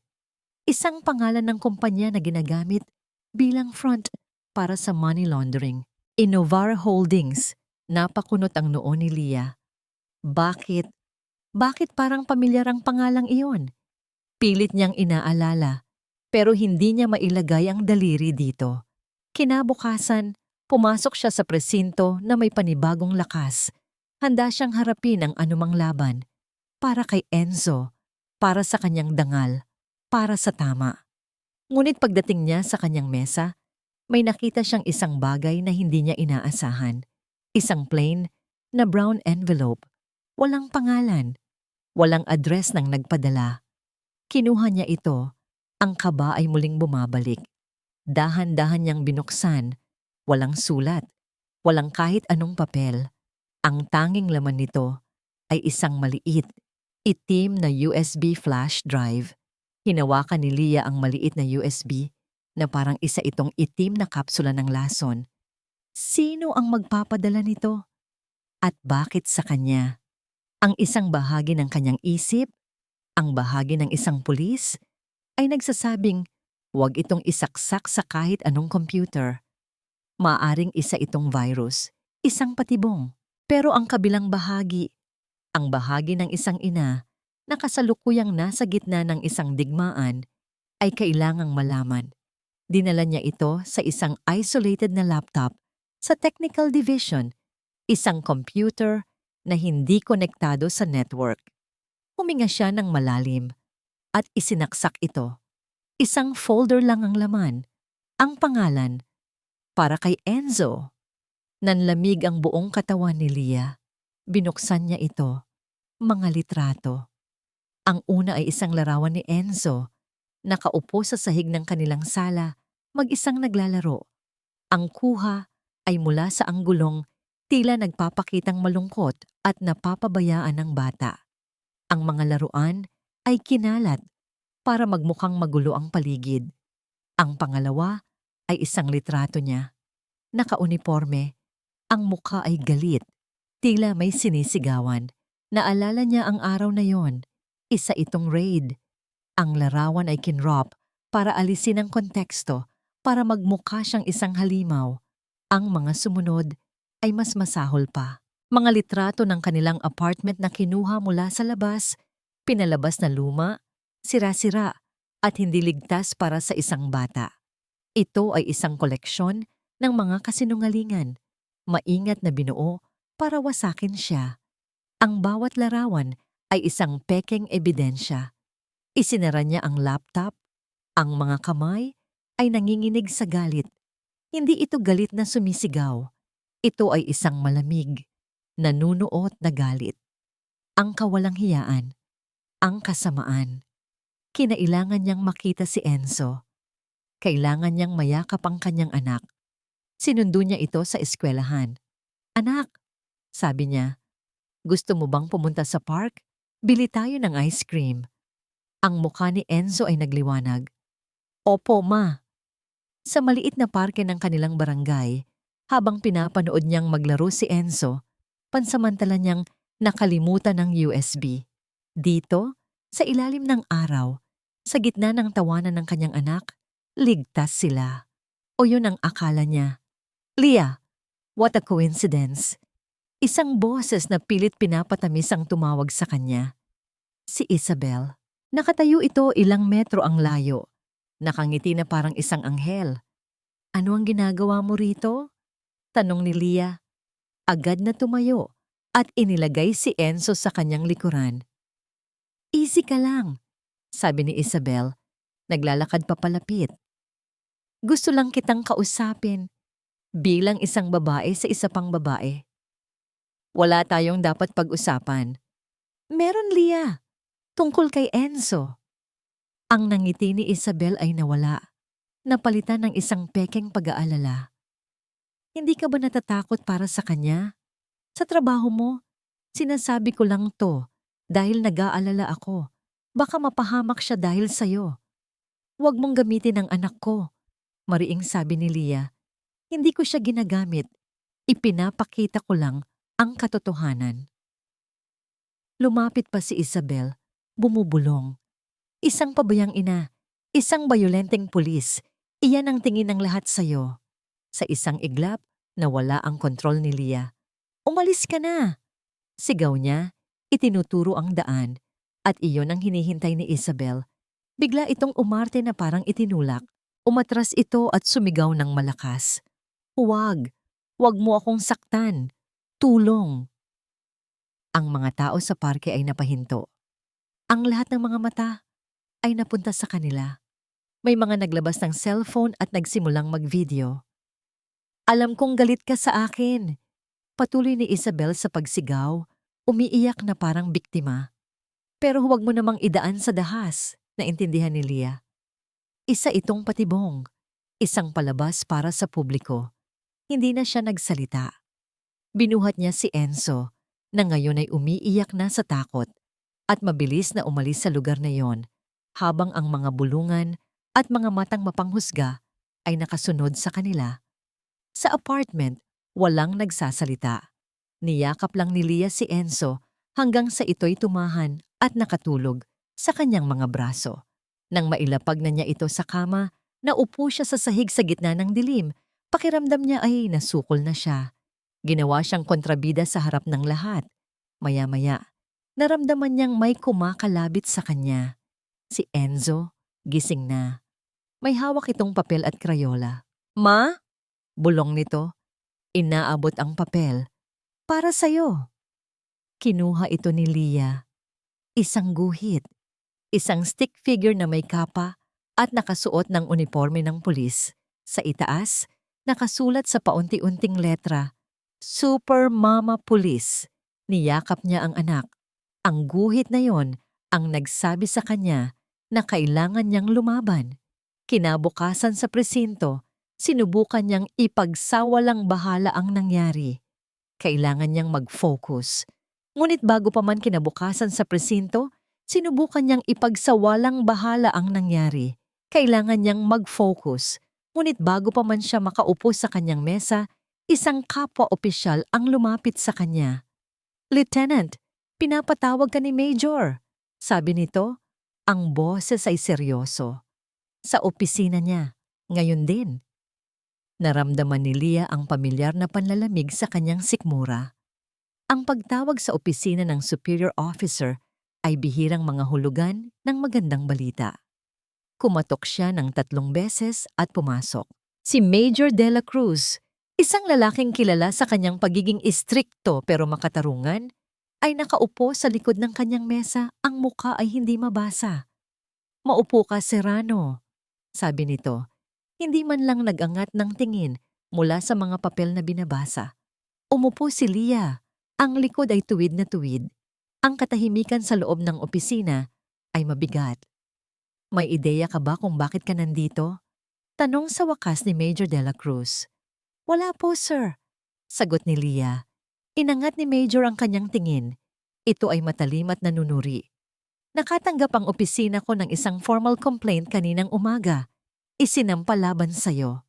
Isang pangalan ng kumpanya na ginagamit bilang front para sa money laundering. Innovara Holdings. Napakunot ang noo ni Leah. Bakit? Bakit parang pamilyar ang pangalang iyon? Pilit niyang inaalala, pero hindi niya mailagay ang daliri dito. Kinabukasan, pumasok siya sa presinto na may panibagong lakas. Handa siyang harapin ang anumang laban. Para kay Enzo, para sa kanyang dangal, para sa tama. Ngunit pagdating niya sa kanyang mesa, may nakita siyang isang bagay na hindi niya inaasahan. Isang plain na brown envelope. Walang pangalan. Walang address ng nagpadala. Kinuha niya ito. Ang kaba ay muling bumabalik. Dahan-dahan niyang binuksan. Walang sulat. Walang kahit anong papel. Ang tanging laman nito ay isang maliit, itim na USB flash drive. Hinawakan ni Leah ang maliit na USB na parang isa itong itim na kapsula ng lason. Sino ang magpapadala nito? At bakit sa kanya? Ang isang bahagi ng kanyang isip, ang bahagi ng isang pulis, ay nagsasabing huwag itong isaksak sa kahit anong computer. Maaring isa itong virus, isang patibong. Pero ang kabilang bahagi, ang bahagi ng isang ina na kasalukuyang nasa gitna ng isang digmaan, ay kailangang malaman. Dinala niya ito sa isang isolated na laptop sa technical division, isang computer na hindi konektado sa network. Huminga siya ng malalim at isinaksak ito. Isang folder lang ang laman, ang pangalan, para kay Enzo. Nanlamig ang buong katawan ni Leah. Binuksan niya ito, mga litrato. Ang una ay isang larawan ni Enzo, nakaupo sa sahig ng kanilang sala, mag-isang naglalaro. Ang kuha ay mula sa anggulong, tila nagpapakitang malungkot at napapabayaan ng bata. Ang mga laruan ay kinalat para magmukhang magulo ang paligid. Ang pangalawa ay isang litrato niya. Nakauniforme, ang mukha ay galit, tila may sinisigawan. Naalala niya ang araw na yon. Isa itong raid. Ang larawan ay kinrop para alisin ang konteksto, para magmukha siyang isang halimaw. Ang mga sumunod ay mas masahol pa. Mga litrato ng kanilang apartment na kinuha mula sa labas, pinalabas na luma, sira-sira, at hindi ligtas para sa isang bata. Ito ay isang koleksyon ng mga kasinungalingan, maingat na binuo para wasakin siya. Ang bawat larawan ay isang pekeng ebidensya. Isinara niya ang laptop, ang mga kamay ay nanginginig sa galit. Hindi ito galit na sumisigaw. Ito ay isang malamig, nanunuot na galit. Ang kawalang hiyaan, ang kasamaan. Kinailangan niyang makita si Enzo. Kailangan niyang mayakap ang kanyang anak. Sinundo niya ito sa eskwelahan. "Anak," sabi niya, "gusto mo bang pumunta sa park? Bili tayo ng ice cream." Ang mukha ni Enzo ay nagliwanag. "Opo, ma." Sa maliit na parke ng kanilang barangay, habang pinapanood niyang maglaro si Enzo, pansamantala niyang nakalimutan ng USB. Dito, sa ilalim ng araw, sa gitna ng tawanan ng kanyang anak, ligtas sila. O yun ang akala niya. "Leah, what a coincidence." Isang boses na pilit pinapatamis ang tumawag sa kanya. Si Isabel. Nakatayo ito ilang metro ang layo. Nakangiti na parang isang anghel. "Ano ang ginagawa mo rito?" tanong ni Leah. Agad na tumayo at inilagay si Enzo sa kanyang likuran. "Easy ka lang," sabi ni Isabel. Naglalakad papalapit. "Gusto lang kitang kausapin bilang isang babae sa isa pang babae. Wala tayong dapat pag-usapan." "Meron, Leah. Tungkol kay Enzo." Ang nangiti ni Isabel ay nawala. Napalitan ng isang pekeng pag-aalala. "Hindi ka ba natatakot para sa kanya? Sa trabaho mo, sinasabi ko lang to dahil nag-aalala ako. Baka mapahamak siya dahil sa'yo. Huwag mong gamitin ang anak ko." Mariing sabi ni Leah. "Hindi ko siya ginagamit. Ipinapakita ko lang ang katotohanan." Lumapit pa si Isabel, bumubulong. "Isang pabayang ina, isang bayolenteng pulis, iyan ang tingin ng lahat sa'yo." Sa isang iglap, nawala ang kontrol ni Leah. "Umalis ka na!" Sigaw niya, itinuturo ang daan, at iyon ang hinihintay ni Isabel. Bigla itong umarte na parang itinulak. Umatras ito at sumigaw ng malakas. "Huwag! Huwag mo akong saktan! Tulong!" Ang mga tao sa parke ay napahinto. Ang lahat ng mga mata ay napunta sa kanila. May mga naglabas ng cellphone at nagsimulang mag-video. "Alam kong galit ka sa akin." Patuloy ni Isabel sa pagsigaw, umiiyak na parang biktima. "Pero huwag mo namang idaan sa dahas," naintindihan ni Leah. Isa itong patibong, isang palabas para sa publiko. Hindi na siya nagsalita. Binuhat niya si Enzo, na ngayon ay umiiyak na sa takot, at mabilis na umalis sa lugar na yon, habang ang mga bulungan at mga matang mapanghusga ay nakasunod sa kanila. Sa apartment, walang nagsasalita. Niyakap lang ni Leah si Enzo hanggang sa ito'y tumahan at nakatulog sa kanyang mga braso. Nang mailapag na niya ito sa kama, naupo siya sa sahig sa gitna ng dilim. Pakiramdam niya ay nasukol na siya. Ginawa siyang kontrabida sa harap ng lahat. Maya-maya, naramdaman niyang may kumakalabit sa kanya. Si Enzo, gising na. May hawak itong papel at krayola. "Ma?" bulong nito. Inaabot ang papel. "Para sa'yo." Kinuha ito ni Leah. Isang guhit. Isang stick figure na may kapa at nakasuot ng uniforme ng pulis. Sa itaas, nakasulat sa paunti-unting letra, "Super Mama Police." Niyakap niya ang anak. Ang guhit na yon ang nagsabi sa kanya na kailangan niyang lumaban. Kinabukasan sa presinto, sinubukan niyang ipagsawalang bahala ang nangyari. Kailangan niyang mag-focus. Ngunit bago pa man kinabukasan sa presinto, sinubukan niyang ipagsawalang bahala ang nangyari. Kailangan niyang mag-focus. Ngunit bago pa man siya makaupo sa kanyang mesa, isang kapwa-opisyal ang lumapit sa kanya. "Lieutenant, pinapatawag ka ni Major." Sabi nito, ang boses ay seryoso. Sa opisina niya, ngayon din. Naramdaman ni Leah ang pamilyar na panlalamig sa kanyang sikmura. Ang pagtawag sa opisina ng superior officer ay bihirang mga hulugan ng magandang balita. Kumatok siya ng 3 beses at pumasok. "Si Major De La Cruz." Isang lalaking kilala sa kanyang pagiging istrikto pero makatarungan ay nakaupo sa likod ng kanyang mesa, ang muka ay hindi mabasa. "Maupo ka, Serrano," sabi nito. Hindi man lang nag-angat ng tingin mula sa mga papel na binabasa. Umupo si Leah. Ang likod ay tuwid na tuwid. Ang katahimikan sa loob ng opisina ay mabigat. "May ideya ka ba kung bakit ka nandito?" Tanong sa wakas ni Major de la Cruz. "Wala po, sir," sagot ni Leah. Inangat ni Major ang kanyang tingin. Ito ay matalim at nanunuri. "Nakatanggap ang opisina ko ng isang formal complaint kaninang umaga. Isinampa laban sa'yo."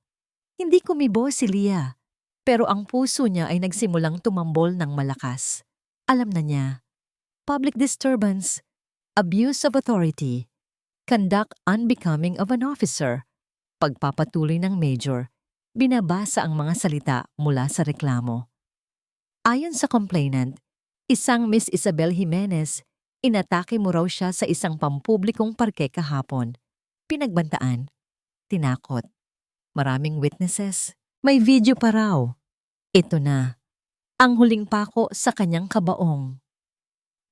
Hindi kumibo si Leah, pero ang puso niya ay nagsimulang tumambol ng malakas. Alam na niya. Public disturbance, abuse of authority, conduct unbecoming of an officer. Pagpapatuloy ng Major, binabasa ang mga salita mula sa reklamo. Ayon sa complainant, isang Miss Isabel Jimenez, inatake mo raw siya sa isang pampublikong parke kahapon. Pinagbantaan, tinakot. Maraming witnesses. May video pa raw. Ito na, ang huling pako sa kanyang kabaong.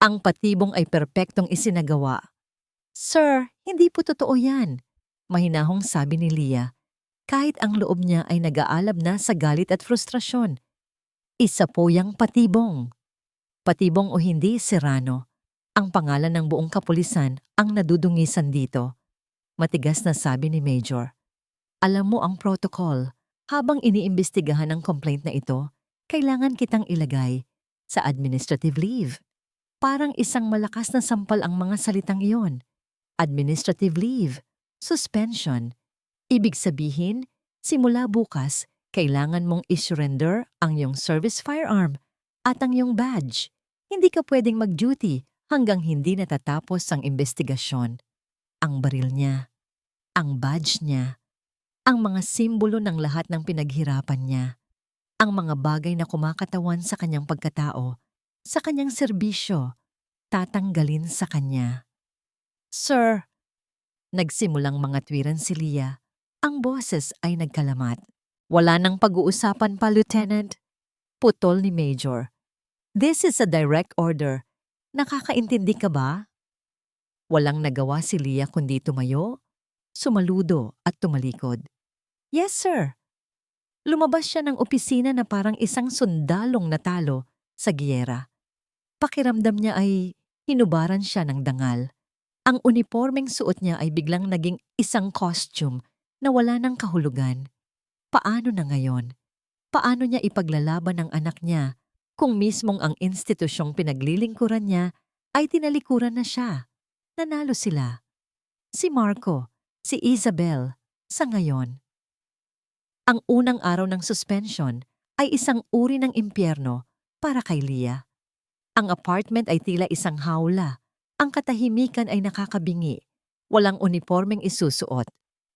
Ang patibong ay perpektong isinagawa. "Sir, hindi po totoo yan," mahinahong sabi ni Leah, kahit ang loob niya ay nag-aalab na sa galit at frustrasyon. "Isa po yang patibong." Patibong o hindi, Serrano, ang pangalan ng buong kapulisan ang nadudungisan dito. Matigas na sabi ni Major. "Alam mo ang protocol. Habang iniimbestigahan ang complaint na ito, kailangan kitang ilagay sa administrative leave." Parang isang malakas na sampal ang mga salitang iyon. Administrative leave, suspension. Ibig sabihin, simula bukas, kailangan mong isurrender ang iyong service firearm at ang iyong badge. Hindi ka pwedeng mag-duty hanggang hindi natatapos ang investigasyon. Ang baril niya, ang badge niya, ang mga simbolo ng lahat ng pinaghirapan niya, ang mga bagay na kumakatawan sa kanyang pagkatao, sa kanyang serbisyo, tatanggalin sa kanya. "Sir," nagsimulang mga tuwiran si Leah. Ang boses ay nagkalamat. "Wala nang pag-uusapan pa, Lieutenant," putol ni Major. "This is a direct order. Nakakaintindi ka ba?" Walang nagawa si Leah kundi tumayo, sumaludo at tumalikod. "Yes, sir." Lumabas siya ng opisina na parang isang sundalong natalo sa giyera. Pakiramdam niya ay hinubaran siya ng dangal. Ang unipormeng suot niya ay biglang naging isang costume na wala ng kahulugan. Paano na ngayon? Paano niya ipaglalaban ang anak niya kung mismong ang institusyong pinaglilingkuran niya ay tinalikuran na siya? Nanalo sila. Si Marco, si Isabel, sa ngayon. Ang unang araw ng suspension ay isang uri ng impyerno para kay Leah. Ang apartment ay tila isang hawla. Ang katahimikan ay nakakabingi. Walang unipormeng isusuot.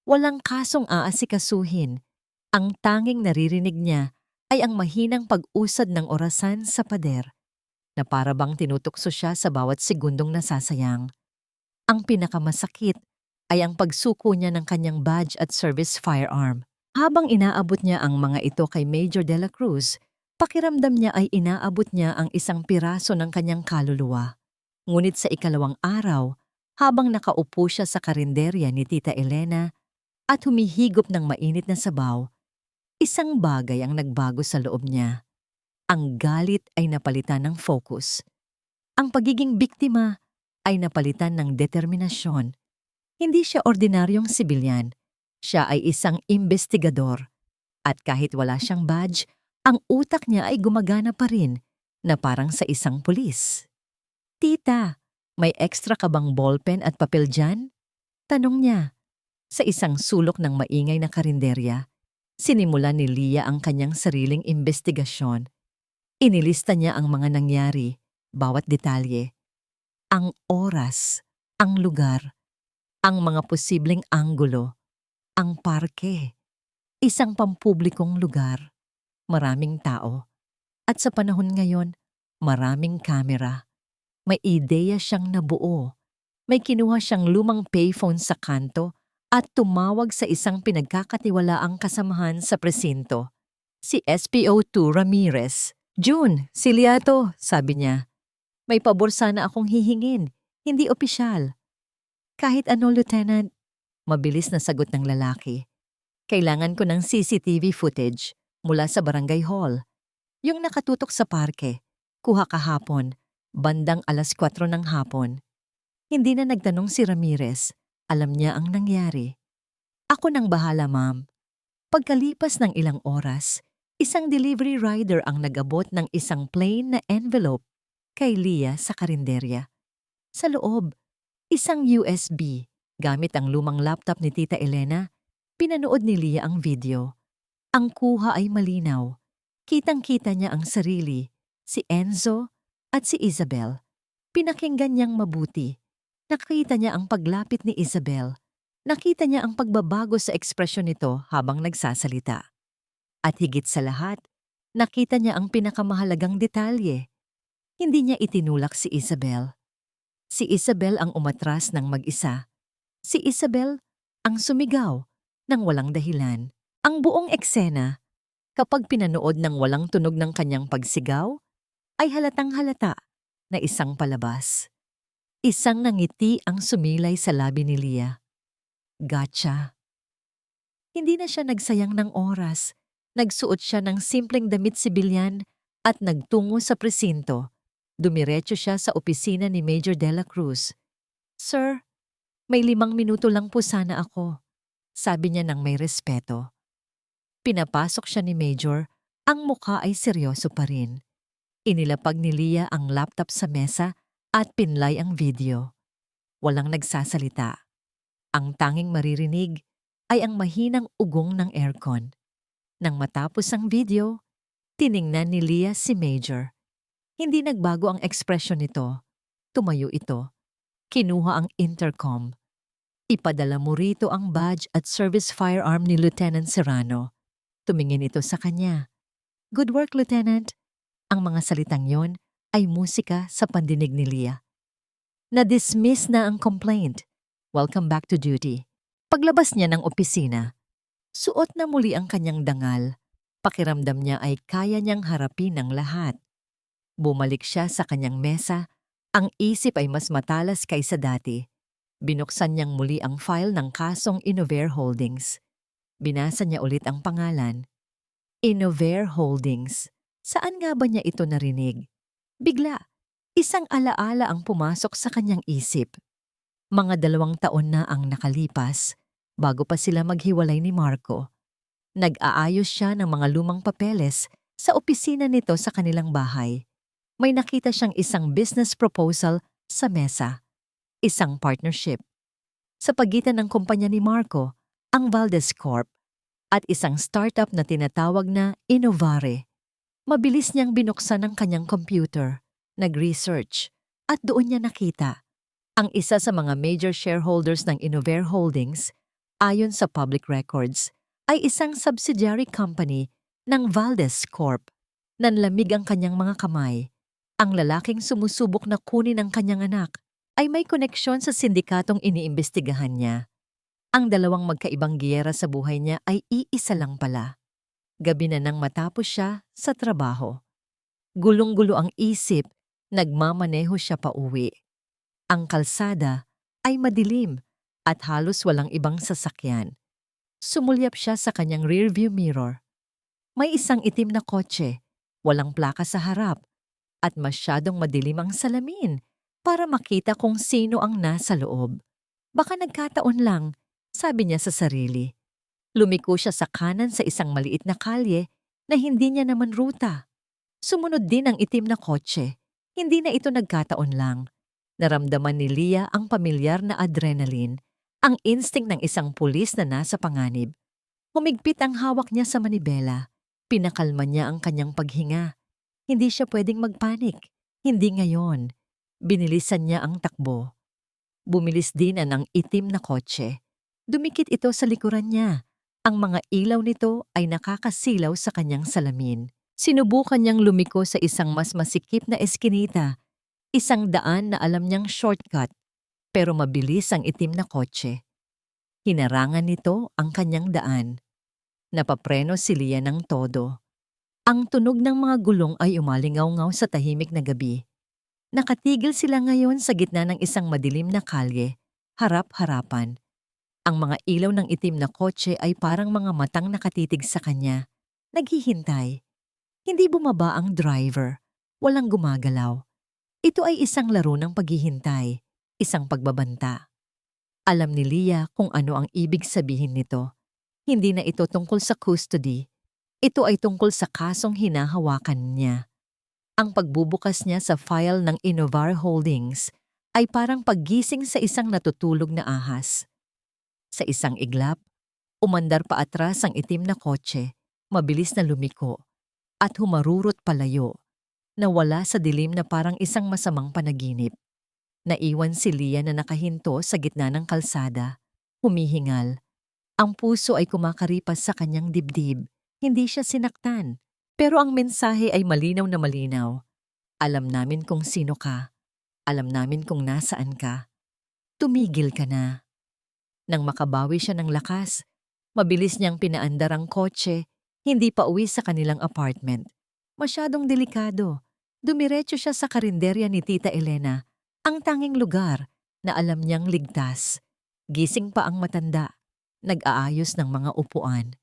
Walang kasong aasikasuhin. Ang tanging naririnig niya ay ang mahinang pag-usad ng orasan sa pader na para bang tinutukso siya sa bawat segundong nasasayang. Ang pinakamasakit ay ang pagsuko niya ng kanyang badge at service firearm. Habang inaabot niya ang mga ito kay Major de la Cruz, pakiramdam niya ay inaabot niya ang isang piraso ng kanyang kaluluwa. Ngunit sa ikalawang araw, habang nakaupo siya sa karinderya ni Tita Elena at humihigop ng mainit na sabaw, isang bagay ang nagbago sa loob niya. Ang galit ay napalitan ng focus. Ang pagiging biktima ay napalitan ng determinasyon. Hindi siya ordinaryong sibilyan. Siya ay isang investigador. At kahit wala siyang badge, ang utak niya ay gumagana pa rin na parang sa isang pulis. "Tita, may extra ka bang ballpen at papel dyan?" Tanong niya. Sa isang sulok ng maingay na karinderya, sinimulan ni Leah ang kanyang sariling investigasyon. Inilista niya ang mga nangyari, bawat detalye. Ang oras, ang lugar, ang mga posibleng anggulo, ang parke, isang pampublikong lugar, maraming tao. At sa panahon ngayon, maraming kamera. May ideya siyang nabuo. May kinuha siyang lumang payphone sa kanto at tumawag sa isang pinagkakatiwalaang kasamahan sa presinto. Si SPO2 Ramirez. June, si Liato, sabi niya. May pabor sana akong hihingin, hindi opisyal. Kahit ano, Lieutenant. Mabilis na sagot ng lalaki. Kailangan ko ng CCTV footage mula sa barangay hall. Yung nakatutok sa parke. Kuha kahapon, bandang 4:00 ng hapon. Hindi na nagtanong si Ramirez. Alam niya ang nangyari. Ako nang bahala, ma'am. Pagkalipas ng ilang oras, isang delivery rider ang nag-abot ng isang plain na envelope kay Lia sa karinderya. Sa loob, isang USB. Gamit ang lumang laptop ni Tita Elena, pinanood ni Lia ang video. Ang kuha ay malinaw. Kitang-kita niya ang sarili, si Enzo at si Isabel. Pinakinggan niyang mabuti. Nakita niya ang paglapit ni Isabel. Nakita niya ang pagbabago sa ekspresyon nito habang nagsasalita. At higit sa lahat, nakita niya ang pinakamahalagang detalye. Hindi niya itinulak si Isabel. Si Isabel ang umatras ng mag-isa. Si Isabel ang sumigaw ng walang dahilan. Ang buong eksena, kapag pinanood ng walang tunog ng kanyang pagsigaw, ay halatang-halata na isang palabas. Isang nangiti ang sumilay sa labi ni Lia. Gotcha. Hindi na siya nagsayang ng oras. Nagsuot siya ng simpleng damit sibilyan at nagtungo sa presinto. Dumiretso siya sa opisina ni Major De La Cruz. Sir, may 5 minuto lang po sana ako, sabi niya ng may respeto. Pinapasok siya ni Major, ang mukha ay seryoso pa rin. Inilapag ni Lia ang laptop sa mesa at pinlay ang video. Walang nagsasalita. Ang tanging maririnig ay ang mahinang ugong ng aircon. Nang matapos ang video, tiningnan ni Lia si Major. Hindi nagbago ang ekspresyon nito. Tumayo ito. Kinuha ang intercom. Ipadala mo rito ang badge at service firearm ni Lieutenant Serrano. Tumingin ito sa kanya. Good work, Lieutenant. Ang mga salitang yon ay musika sa pandinig ni Lia. Na-dismiss na ang complaint. Welcome back to duty. Paglabas niya ng opisina, suot na muli ang kanyang dangal. Pakiramdam niya ay kaya niyang harapin ang lahat. Bumalik siya sa kanyang mesa. Ang isip ay mas matalas kaysa dati. Binuksan niyang muli ang file ng kasong Innovair Holdings. Binasa niya ulit ang pangalan. Innovair Holdings. Saan nga ba niya ito narinig? Bigla, isang alaala ang pumasok sa kanyang isip. Mga 2 taon na ang nakalipas bago pa sila maghiwalay ni Marco. Nag-aayos siya ng mga lumang papeles sa opisina nito sa kanilang bahay. May nakita siyang isang business proposal sa mesa. Isang partnership. Sa pagitan ng kumpanya ni Marco, ang Valdez Corp, at isang startup na tinatawag na Innovare. Mabilis niyang binuksan ang kanyang computer, nag-research, at doon niya nakita. Ang isa sa mga major shareholders ng Innovair Holdings, ayon sa public records, ay isang subsidiary company ng Valdez Corp. Nanlamig ang kanyang mga kamay. Ang lalaking sumusubok na kunin ang kanyang anak ay may koneksyon sa sindikatong iniimbestigahan niya. Ang 2 magkaibang giyera sa buhay niya ay iisa lang pala. Gabi na nang matapos siya sa trabaho. Gulong-gulo ang isip, nagmamaneho siya pauwi. Ang kalsada ay madilim at halos walang ibang sasakyan. Sumulyap siya sa kanyang rearview mirror. May isang itim na kotse, walang plaka sa harap, at masyadong madilim ang salamin para makita kung sino ang nasa loob. Baka nagkataon lang, sabi niya sa sarili. Lumiko siya sa kanan sa isang maliit na kalye na hindi niya naman ruta. Sumunod din ang itim na kotse. Hindi na ito nagkataon lang. Naramdaman ni Lia ang pamilyar na adrenaline, ang instinct ng isang pulis na nasa panganib. Humigpit ang hawak niya sa manibela. Pinakalma niya ang kanyang paghinga. Hindi siya pwedeng magpanik. Hindi ngayon. Binilisan niya ang takbo. Bumilis din ang itim na kotse. Dumikit ito sa likuran niya. Ang mga ilaw nito ay nakakasilaw sa kanyang salamin. Sinubukan niyang lumiko sa isang mas masikip na eskinita. Isang daan na alam niyang shortcut, pero mabilis ang itim na kotse. Hinarangan nito ang kanyang daan. Napapreno si Lia ng todo. Ang tunog ng mga gulong ay umalingaw-ngaw sa tahimik na gabi. Nakatigil sila ngayon sa gitna ng isang madilim na kalye, harap-harapan. Ang mga ilaw ng itim na kotse ay parang mga matang nakatitig sa kanya. Naghihintay. Hindi bumaba ang driver. Walang gumagalaw. Ito ay isang laro ng paghihintay, isang pagbabanta. Alam ni Leah kung ano ang ibig sabihin nito. Hindi na ito tungkol sa custody. Ito ay tungkol sa kasong hinahawakan niya. Ang pagbubukas niya sa file ng Innovar Holdings ay parang paggising sa isang natutulog na ahas. Sa isang iglap, umandar pa atras ang itim na kotse, mabilis na lumiko, at humarurot palayo, nawala sa dilim na parang isang masamang panaginip. Naiwan si Leah na nakahinto sa gitna ng kalsada, humihingal. Ang puso ay kumakaripas sa kanyang dibdib. Hindi siya sinaktan, pero ang mensahe ay malinaw na malinaw. Alam namin kung sino ka. Alam namin kung nasaan ka. Tumigil ka na. Nang makabawi siya ng lakas, mabilis niyang pinaandar ang kotse, hindi pa uwi sa kanilang apartment. Masyadong delikado. Dumiretso siya sa karinderya ni Tita Elena, ang tanging lugar na alam niyang ligtas. Gising pa ang matanda. Nag-aayos ng mga upuan.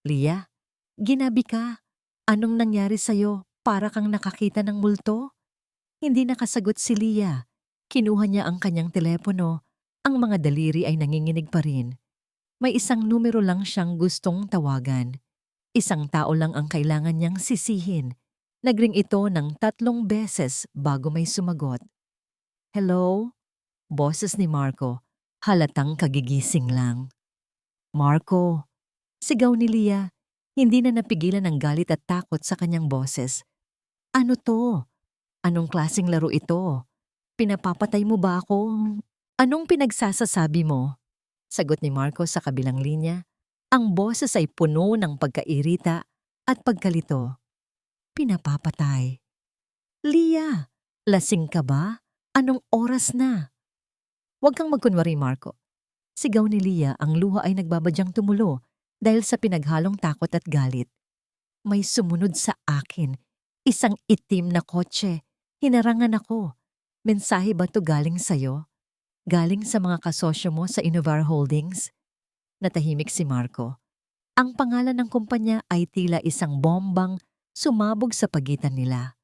Leah, ginabi ka. Anong nangyari sa'yo? Para kang nakakita ng multo? Hindi nakasagot si Leah. Kinuha niya ang kanyang telepono. Ang mga daliri ay nanginginig pa rin. May isang numero lang siyang gustong tawagan. Isang tao lang ang kailangan niyang sisihin. Nagring ito ng 3 beses bago may sumagot. Hello? Boses ni Marco. Halatang kagigising lang. Marco, sigaw ni Leah. Hindi na napigilan ng galit at takot sa kanyang boses. Ano to? Anong klaseng laro ito? Pinapapatay mo ba ako? Anong pinagsasasabi mo? Sagot ni Marco sa kabilang linya. Ang boses ay puno ng pagkairita at pagkalito. Pinapapatay. Leah, lasing ka ba? Anong oras na? Huwag kang magkunwari, Marco. Sigaw ni Leah, ang luha ay nagbabadyang tumulo dahil sa pinaghalong takot at galit. May sumunod sa akin. Isang itim na kotse. Hinarangan ako. Mensahe ba to galing sa'yo? Galing sa mga kasosyo mo sa Innovar Holdings? Natahimik si Marco. Ang pangalan ng kumpanya ay tila isang bombang sumabog sa pagitan nila.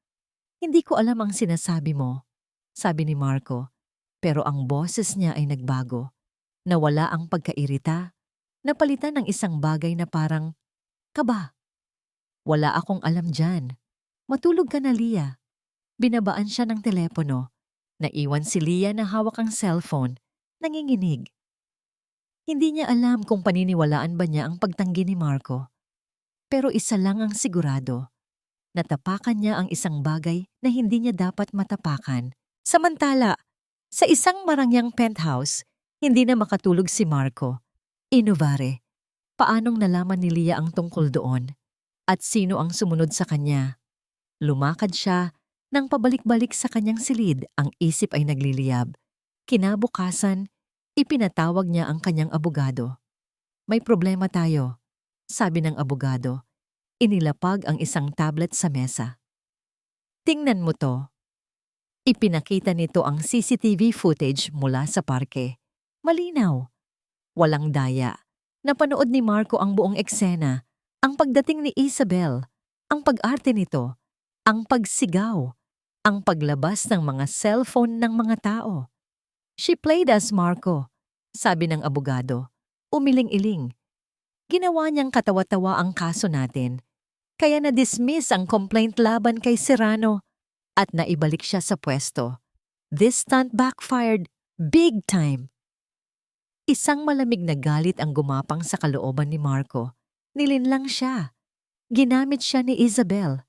Hindi ko alam ang sinasabi mo, sabi ni Marco, pero ang boses niya ay nagbago. Nawala ang pagkairita, napalitan ng isang bagay na parang, kaba. Wala akong alam dyan. Matulog ka na, Leah. Binabaan siya ng telepono. Naiwan si Leah na hawak ang cellphone, nanginginig. Hindi niya alam kung paniniwalaan ba niya ang pagtanggi ni Marco. Pero isa lang ang sigurado. Natapakan niya ang isang bagay na hindi niya dapat matapakan. Samantala, sa isang marangyang penthouse, hindi na makatulog si Marco. Innovare. Paanong nalaman ni Leah ang tungkol doon? At sino ang sumunod sa kanya? Lumakad siya. Nang pabalik-balik sa kanyang silid, ang isip ay nagliliyab. Kinabukasan, ipinatawag niya ang kanyang abogado. May problema tayo, sabi ng abogado. Inilapag ang isang tablet sa mesa. Tingnan mo to. Ipinakita nito ang CCTV footage mula sa parke. Malinaw. Walang daya. Napanood ni Marco ang buong eksena, ang pagdating ni Isabel, ang pag-arte nito, ang pagsigaw, ang paglabas ng mga cellphone ng mga tao. She played as Marco, sabi ng abogado. Umiling-iling. Ginawa niyang katawa-tawa ang kaso natin, kaya na-dismiss ang complaint laban kay Serrano at naibalik siya sa pwesto. This stunt backfired big time. Isang malamig na galit ang gumapang sa kalooban ni Marco. Nilinlang siya. Ginamit siya ni Isabel.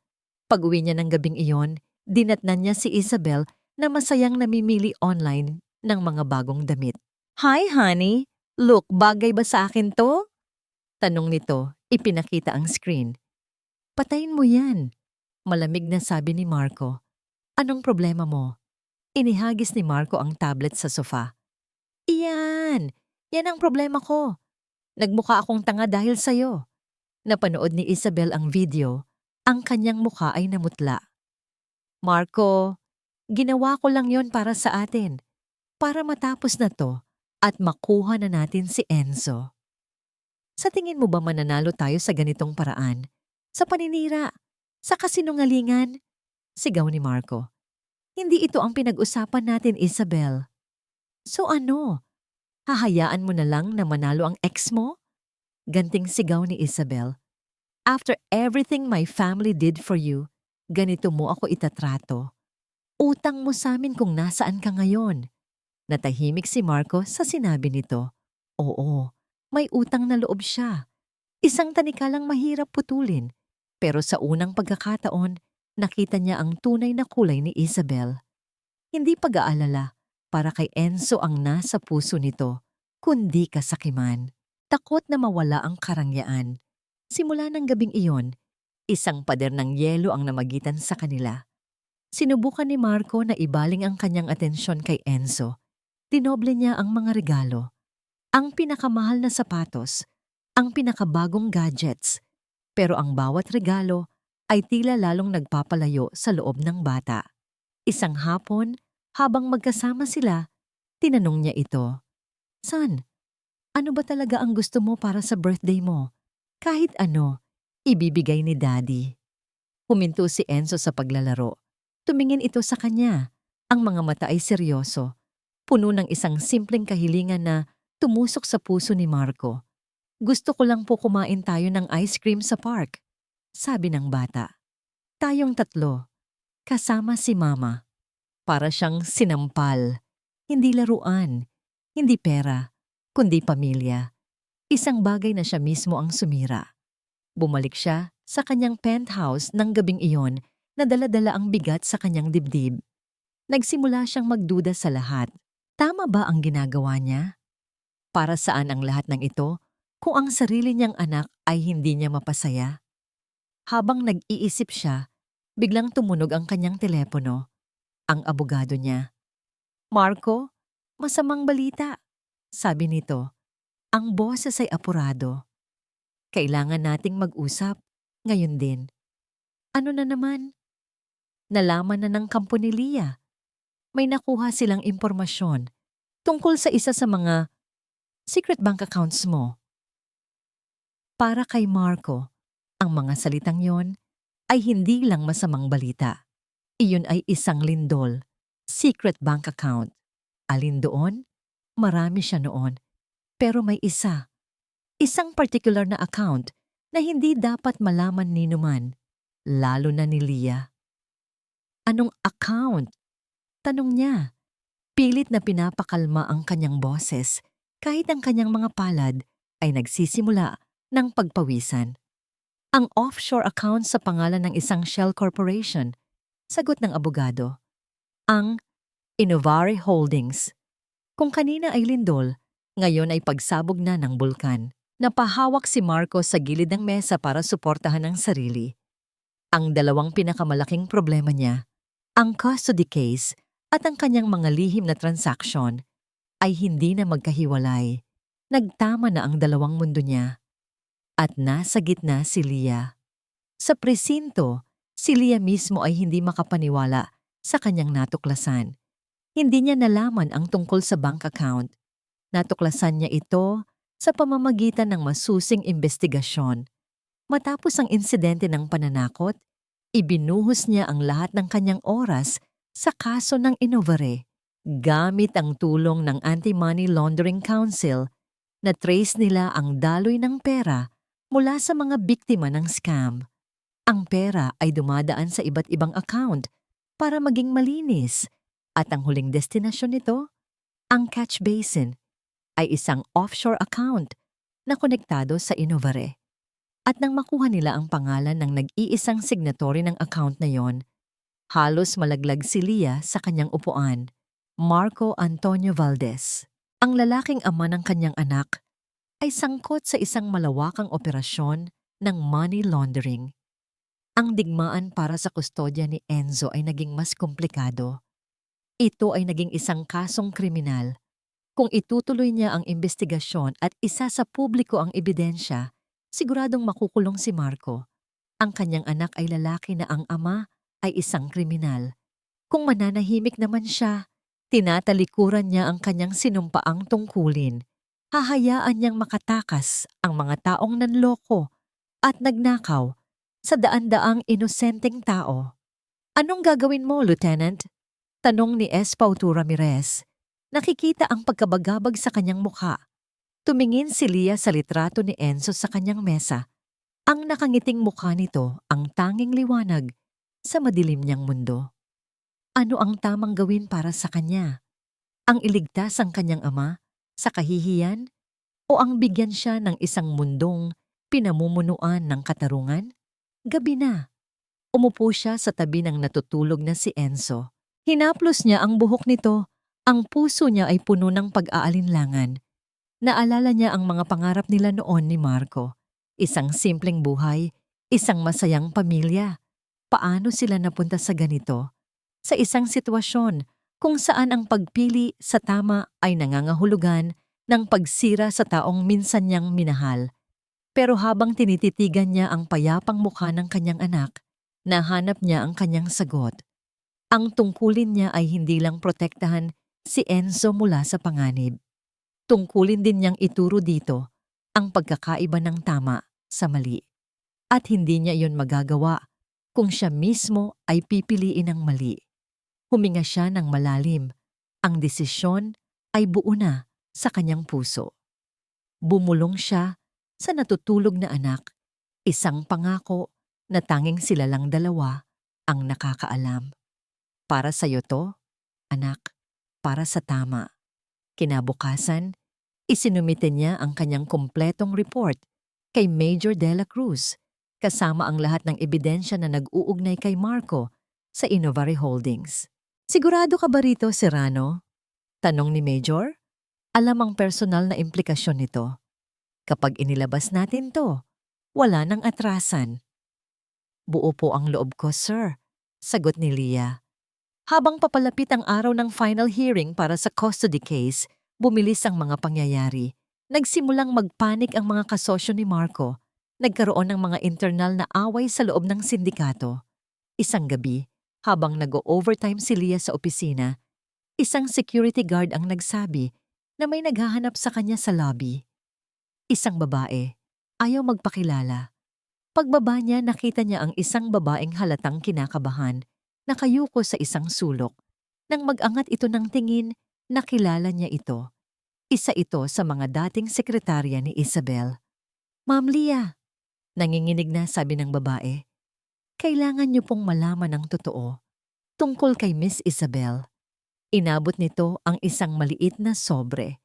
Pag-uwi niya ng gabing iyon, dinatnan niya si Isabel na masayang namimili online ng mga bagong damit. Hi honey, look, bagay ba sa akin to? Tanong nito, ipinakita ang screen. Patayin mo yan. Malamig na sabi ni Marco. Anong problema mo? Inihagis ni Marco ang tablet sa sofa. Iyan! Yan ang problema ko. Nagmukha akong tanga dahil sa'yo. Napanood ni Isabel ang video. Ang kanyang mukha ay namutla. Marco, ginawa ko lang yon para sa atin. Para matapos na to at makuha na natin si Enzo. Sa tingin mo ba mananalo tayo sa ganitong paraan? Sa paninira? Sa kasinungalingan? Sigaw ni Marco. Hindi ito ang pinag-usapan natin, Isabel. So ano? Hahayaan mo na lang na manalo ang ex mo? Ganting sigaw ni Isabel. After everything my family did for you, ganito mo ako itatrato. Utang mo sa amin kung nasaan ka ngayon. Natahimik si Marco sa sinabi nito. Oo, may utang na loob siya. Isang tanikalang mahirap putulin. Pero sa unang pagkakataon, nakita niya ang tunay na kulay ni Isabel. Hindi pag-aalala para kay Enzo ang nasa puso nito, kundi kasakiman. Takot na mawala ang karangyaan. Simula ng gabing iyon, isang pader ng yelo ang namagitan sa kanila. Sinubukan ni Marco na ibaling ang kanyang atensyon kay Enzo. Dinoble niya ang mga regalo. Ang pinakamahal na sapatos, ang pinakabagong gadgets. Pero ang bawat regalo ay tila lalong nagpapalayo sa loob ng bata. Isang hapon, habang magkasama sila, tinanong niya ito. Son, ano ba talaga ang gusto mo para sa birthday mo? Kahit ano, ibibigay ni Daddy. Huminto si Enzo sa paglalaro. Tumingin ito sa kanya. Ang mga mata ay seryoso. Puno ng isang simpleng kahilingan na tumusok sa puso ni Marco. Gusto ko lang po kumain tayo ng ice cream sa park, sabi ng bata. Tayong tatlo, kasama si Mama. Para siyang sinampal. Hindi laruan, hindi pera, kundi pamilya. Isang bagay na siya mismo ang sumira. Bumalik siya sa kanyang penthouse ng gabing iyon na dala-dala ang bigat sa kanyang dibdib. Nagsimula siyang magduda sa lahat. Tama ba ang ginagawa niya? Para saan ang lahat ng ito kung ang sarili niyang anak ay hindi niya mapasaya? Habang nag-iisip siya, biglang tumunog ang kanyang telepono. Ang abogado niya. Marco, masamang balita. Sabi nito, ang boses ay apurado. Kailangan nating mag-usap. Ngayon din. Ano na naman? Nalaman na ng kampo ni Lia. May nakuha silang impormasyon tungkol sa isa sa mga secret bank accounts mo. Para kay Marco, ang mga salitang yon ay hindi lang masamang balita. Iyon ay isang lindol, secret bank account. Alin doon? Marami siya noon. Pero may isa. Isang particular na account na hindi dapat malaman ni numan, lalo na ni Lia. Anong account? Tanong niya. Pilit na pinapakalma ang kanyang boses kahit ang kanyang mga palad ay nagsisimula ng pagpawisan. Ang offshore account sa pangalan ng isang shell corporation, sagot ng abogado. Ang Innovare Holdings. Kung kanina ay lindol, ngayon ay pagsabog na ng bulkan. Napahawak si Marco sa gilid ng mesa para suportahan ang sarili. Ang dalawang pinakamalaking problema niya, ang custody case at ang kanyang mga lihim na transaksyon, ay hindi na magkahiwalay. Nagtama na ang dalawang mundo niya. At nasa gitna si Lia. Sa presinto, si Lia mismo ay hindi makapaniwala sa kanyang natuklasan. Hindi niya nalaman ang tungkol sa bank account. Natuklasan niya ito sa pamamagitan ng masusing investigasyon. Matapos ang insidente ng pananakot, ibinuhos niya ang lahat ng kanyang oras sa kaso ng Innovare. Gamit ang tulong ng Anti-Money Laundering Council, na-trace nila ang daloy ng pera mula sa mga biktima ng scam. Ang pera ay dumadaan sa iba't ibang account para maging malinis at ang huling destinasyon nito, ang catch basin, ay isang offshore account na konektado sa Innovare. At nang makuha nila ang pangalan ng nag-iisang signatory ng account na yon, halos malaglag si Lia sa kanyang upuan, Marco Antonio Valdez. Ang lalaking ama ng kanyang anak ay sangkot sa isang malawakang operasyon ng money laundering. Ang digmaan para sa kustodya ni Enzo ay naging mas komplikado. Ito ay naging isang kasong kriminal. Kung itutuloy niya ang investigasyon at isa sa publiko ang ebidensya, siguradong makukulong si Marco. Ang kanyang anak ay lalaki na ang ama ay isang kriminal. Kung mananahimik naman siya, tinatalikuran niya ang kanyang sinumpaang tungkulin. Hahayaan niyang makatakas ang mga taong nanloko at nagnakaw sa daan-daang inosenteng tao. Anong gagawin mo, Lieutenant? Tanong ni S. Pautu Ramirez. Nakikita ang pagkabagabag sa kanyang mukha. Tumingin si Lia sa litrato ni Enzo sa kanyang mesa. Ang nakangiting mukha nito ang tanging liwanag sa madilim niyang mundo. Ano ang tamang gawin para sa kanya? Ang iligtas ang kanyang ama sa kahihiyan o ang bigyan siya ng isang mundong pinamumunuan ng katarungan? Gabi na. Umupo siya sa tabi ng natutulog na si Enzo. Hinaplos niya ang buhok nito. Ang puso niya ay puno ng pag-aalinlangan. Naalala niya ang mga pangarap nila noon ni Marco. Isang simpleng buhay, isang masayang pamilya. Paano sila napunta sa ganito? Sa isang sitwasyon kung saan ang pagpili sa tama ay nangangahulugan ng pagsira sa taong minsan niyang minahal. Pero habang tinititigan niya ang payapang mukha ng kanyang anak, nahanap niya ang kanyang sagot. Ang tungkulin niya ay hindi lang protektahan si Enzo mula sa panganib. Tungkulin din niyang ituro dito ang pagkakaiba ng tama sa mali. At hindi niya iyon magagawa kung siya mismo ay pipiliin ng mali. Huminga siya ng malalim. Ang desisyon ay buo na sa kanyang puso. Bumulong siya sa natutulog na anak, isang pangako na tanging sila lang dalawa ang nakakaalam. Para sa'yo to, anak, para sa tama. Kinabukasan, isinumite niya ang kanyang kumpletong report kay Major De La Cruz, kasama ang lahat ng ebidensya na nag-uugnay kay Marco sa Innovari Holdings. Sigurado ka ba rito, Serrano? Tanong ni Major. Alam ang personal na implikasyon nito. Kapag inilabas natin to, wala nang atrasan. Buo po ang loob ko, sir, sagot ni Lia. Habang papalapit ang araw ng final hearing para sa custody case, bumilis ang mga pangyayari. Nagsimulang magpanik ang mga kasosyo ni Marco. Nagkaroon ng mga internal na away sa loob ng sindikato. Isang gabi, habang nag-overtime si Lia sa opisina, isang security guard ang nagsabi na may naghahanap sa kanya sa lobby. Isang babae, ayaw magpakilala. Pagbaba niya, nakita niya ang isang babaeng halatang kinakabahan, nakayuko sa isang sulok. Nang mag-angat ito ng tingin, nakilala niya ito. Isa ito sa mga dating sekretarya ni Isabel. Ma'am Lia, nanginginig na sabi ng babae. Kailangan niyo pong malaman ang totoo tungkol kay Miss Isabel. Inabot nito ang isang maliit na sobre.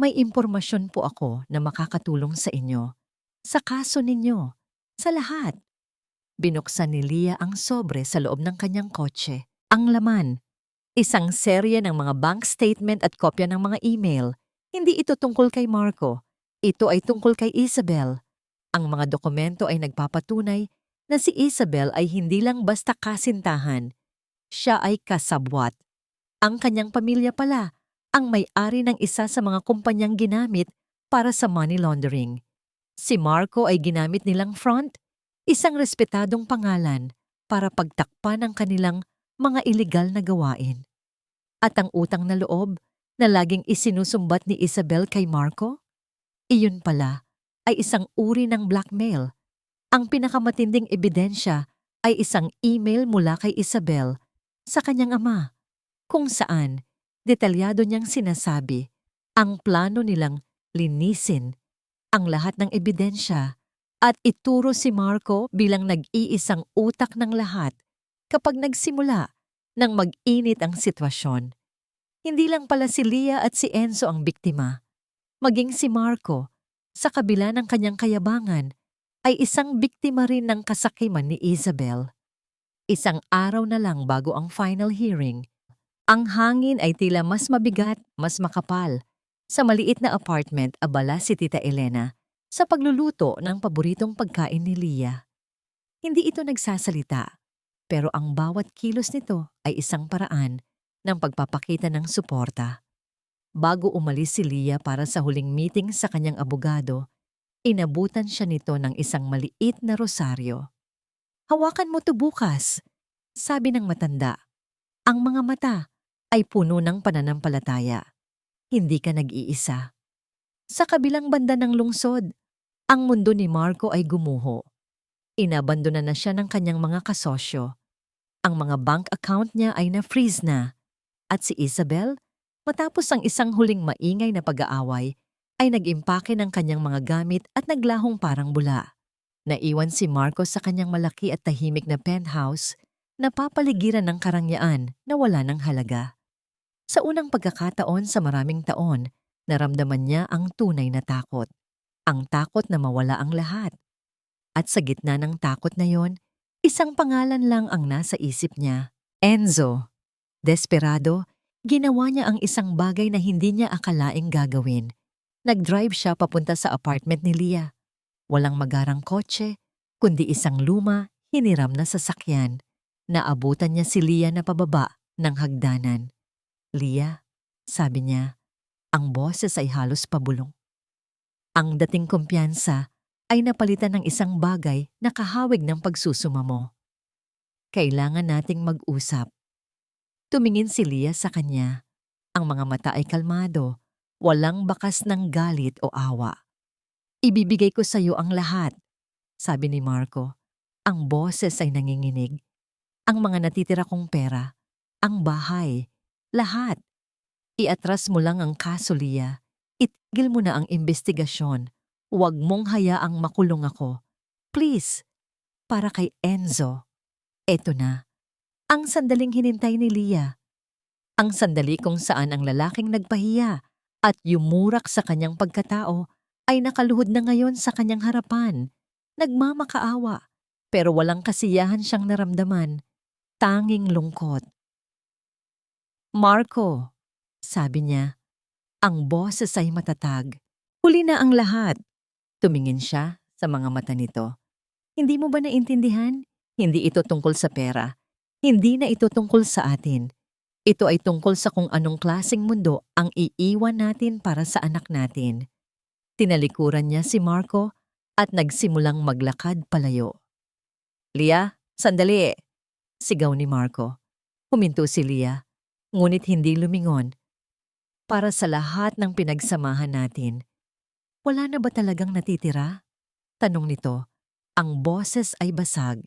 May impormasyon po ako na makakatulong sa inyo, sa kaso ninyo, sa lahat. Binuksan ni Lia ang sobre sa loob ng kanyang kotse. Ang laman, isang serye ng mga bank statement at kopya ng mga email. Hindi ito tungkol kay Marco. Ito ay tungkol kay Isabel. Ang mga dokumento ay nagpapatunay na si Isabel ay hindi lang basta kasintahan. Siya ay kasabwat. Ang kanyang pamilya pala ang may-ari ng isa sa mga kumpanyang ginamit para sa money laundering. Si Marco ay ginamit nilang front, isang respetadong pangalan para pagtakpan ang kanilang mga iligal na gawain. At ang utang na loob na laging isinusumbat ni Isabel kay Marco? Iyon pala ay isang uri ng blackmail. Ang pinakamatinding ebidensya ay isang email mula kay Isabel sa kanyang ama, kung saan detalyado niyang sinasabi ang plano nilang linisin ang lahat ng ebidensya at ituro si Marco bilang nag-iisang utak ng lahat kapag nagsimula nang mag-init ang sitwasyon. Hindi lang pala si Lia at si Enzo ang biktima, maging si Marco, sa kabila ng kanyang kayabangan, ay isang biktima rin ng kasakiman ni Isabel. Isang araw na lang bago ang final hearing, ang hangin ay tila mas mabigat, mas makapal. Sa maliit na apartment, abala si Tita Elena sa pagluluto ng paboritong pagkain ni Lia. Hindi ito nagsasalita, pero ang bawat kilos nito ay isang paraan ng pagpapakita ng suporta. Bago umalis si Lia para sa huling meeting sa kanyang abogado, inabutan siya nito ng isang maliit na rosaryo. Hawakan mo to bukas, sabi ng matanda. Ang mga mata ay puno ng pananampalataya. Hindi ka nag-iisa. Sa kabilang banda ng lungsod, ang mundo ni Marco ay gumuho. Inabandona na siya ng kanyang mga kasosyo. Ang mga bank account niya ay na-freeze na. At si Isabel, matapos ang isang huling maingay na pag-aaway, ay nag-impake ng kanyang mga gamit at naglahong parang bula. Naiwan si Marco sa kanyang malaki at tahimik na penthouse na papaligiran ng karangyaan na wala ng halaga. Sa unang pagkakataon sa maraming taon, naramdaman niya ang tunay na takot. Ang takot na mawala ang lahat. At sa gitna ng takot na yon, isang pangalan lang ang nasa isip niya, Enzo. Desperado, ginawa niya ang isang bagay na hindi niya akalaing gagawin. Nag-drive siya papunta sa apartment ni Leah. Walang magarang kotse, kundi isang luma, hiniram na sasakyan. Naabutan niya si Leah na pababa ng hagdanan. Leah, sabi niya, ang boses ay halos pabulong. Ang dating kumpiyansa ay napalitan ng isang bagay na kahawig ng pagsusumamo. Kailangan nating mag-usap. Tumingin si Leah sa kanya. Ang mga mata ay kalmado, walang bakas ng galit o awa. Ibibigay ko sa iyo ang lahat, sabi ni Marco. Ang boses ay nanginginig. Ang mga natitira kong pera, ang bahay, lahat. Iatras mo lang ang kaso, Leah. Itigil mo na ang investigasyon. Huwag mong hayaang makulong ako. Please, para kay Enzo. Eto na. Ang sandaling hinintay ni Leah. Ang sandali kung saan ang lalaking nagpahiya at yumurak sa kanyang pagkatao ay nakaluhod na ngayon sa kanyang harapan. Nagmamakaawa, pero walang kasiyahan siyang naramdaman. Tanging lungkot. Marco, sabi niya. Ang boses ay matatag. Huli na ang lahat. Tumingin siya sa mga mata nito. Hindi mo ba naintindihan? Hindi ito tungkol sa pera. Hindi na ito tungkol sa atin. Ito ay tungkol sa kung anong klaseng mundo ang iiwan natin para sa anak natin. Tinalikuran niya si Marco at nagsimulang maglakad palayo. Leah, sandali! Sigaw ni Marco. Huminto si Leah, ngunit hindi lumingon. Para sa lahat ng pinagsamahan natin, wala na ba talagang natitira? Tanong nito. Ang boses ay basag.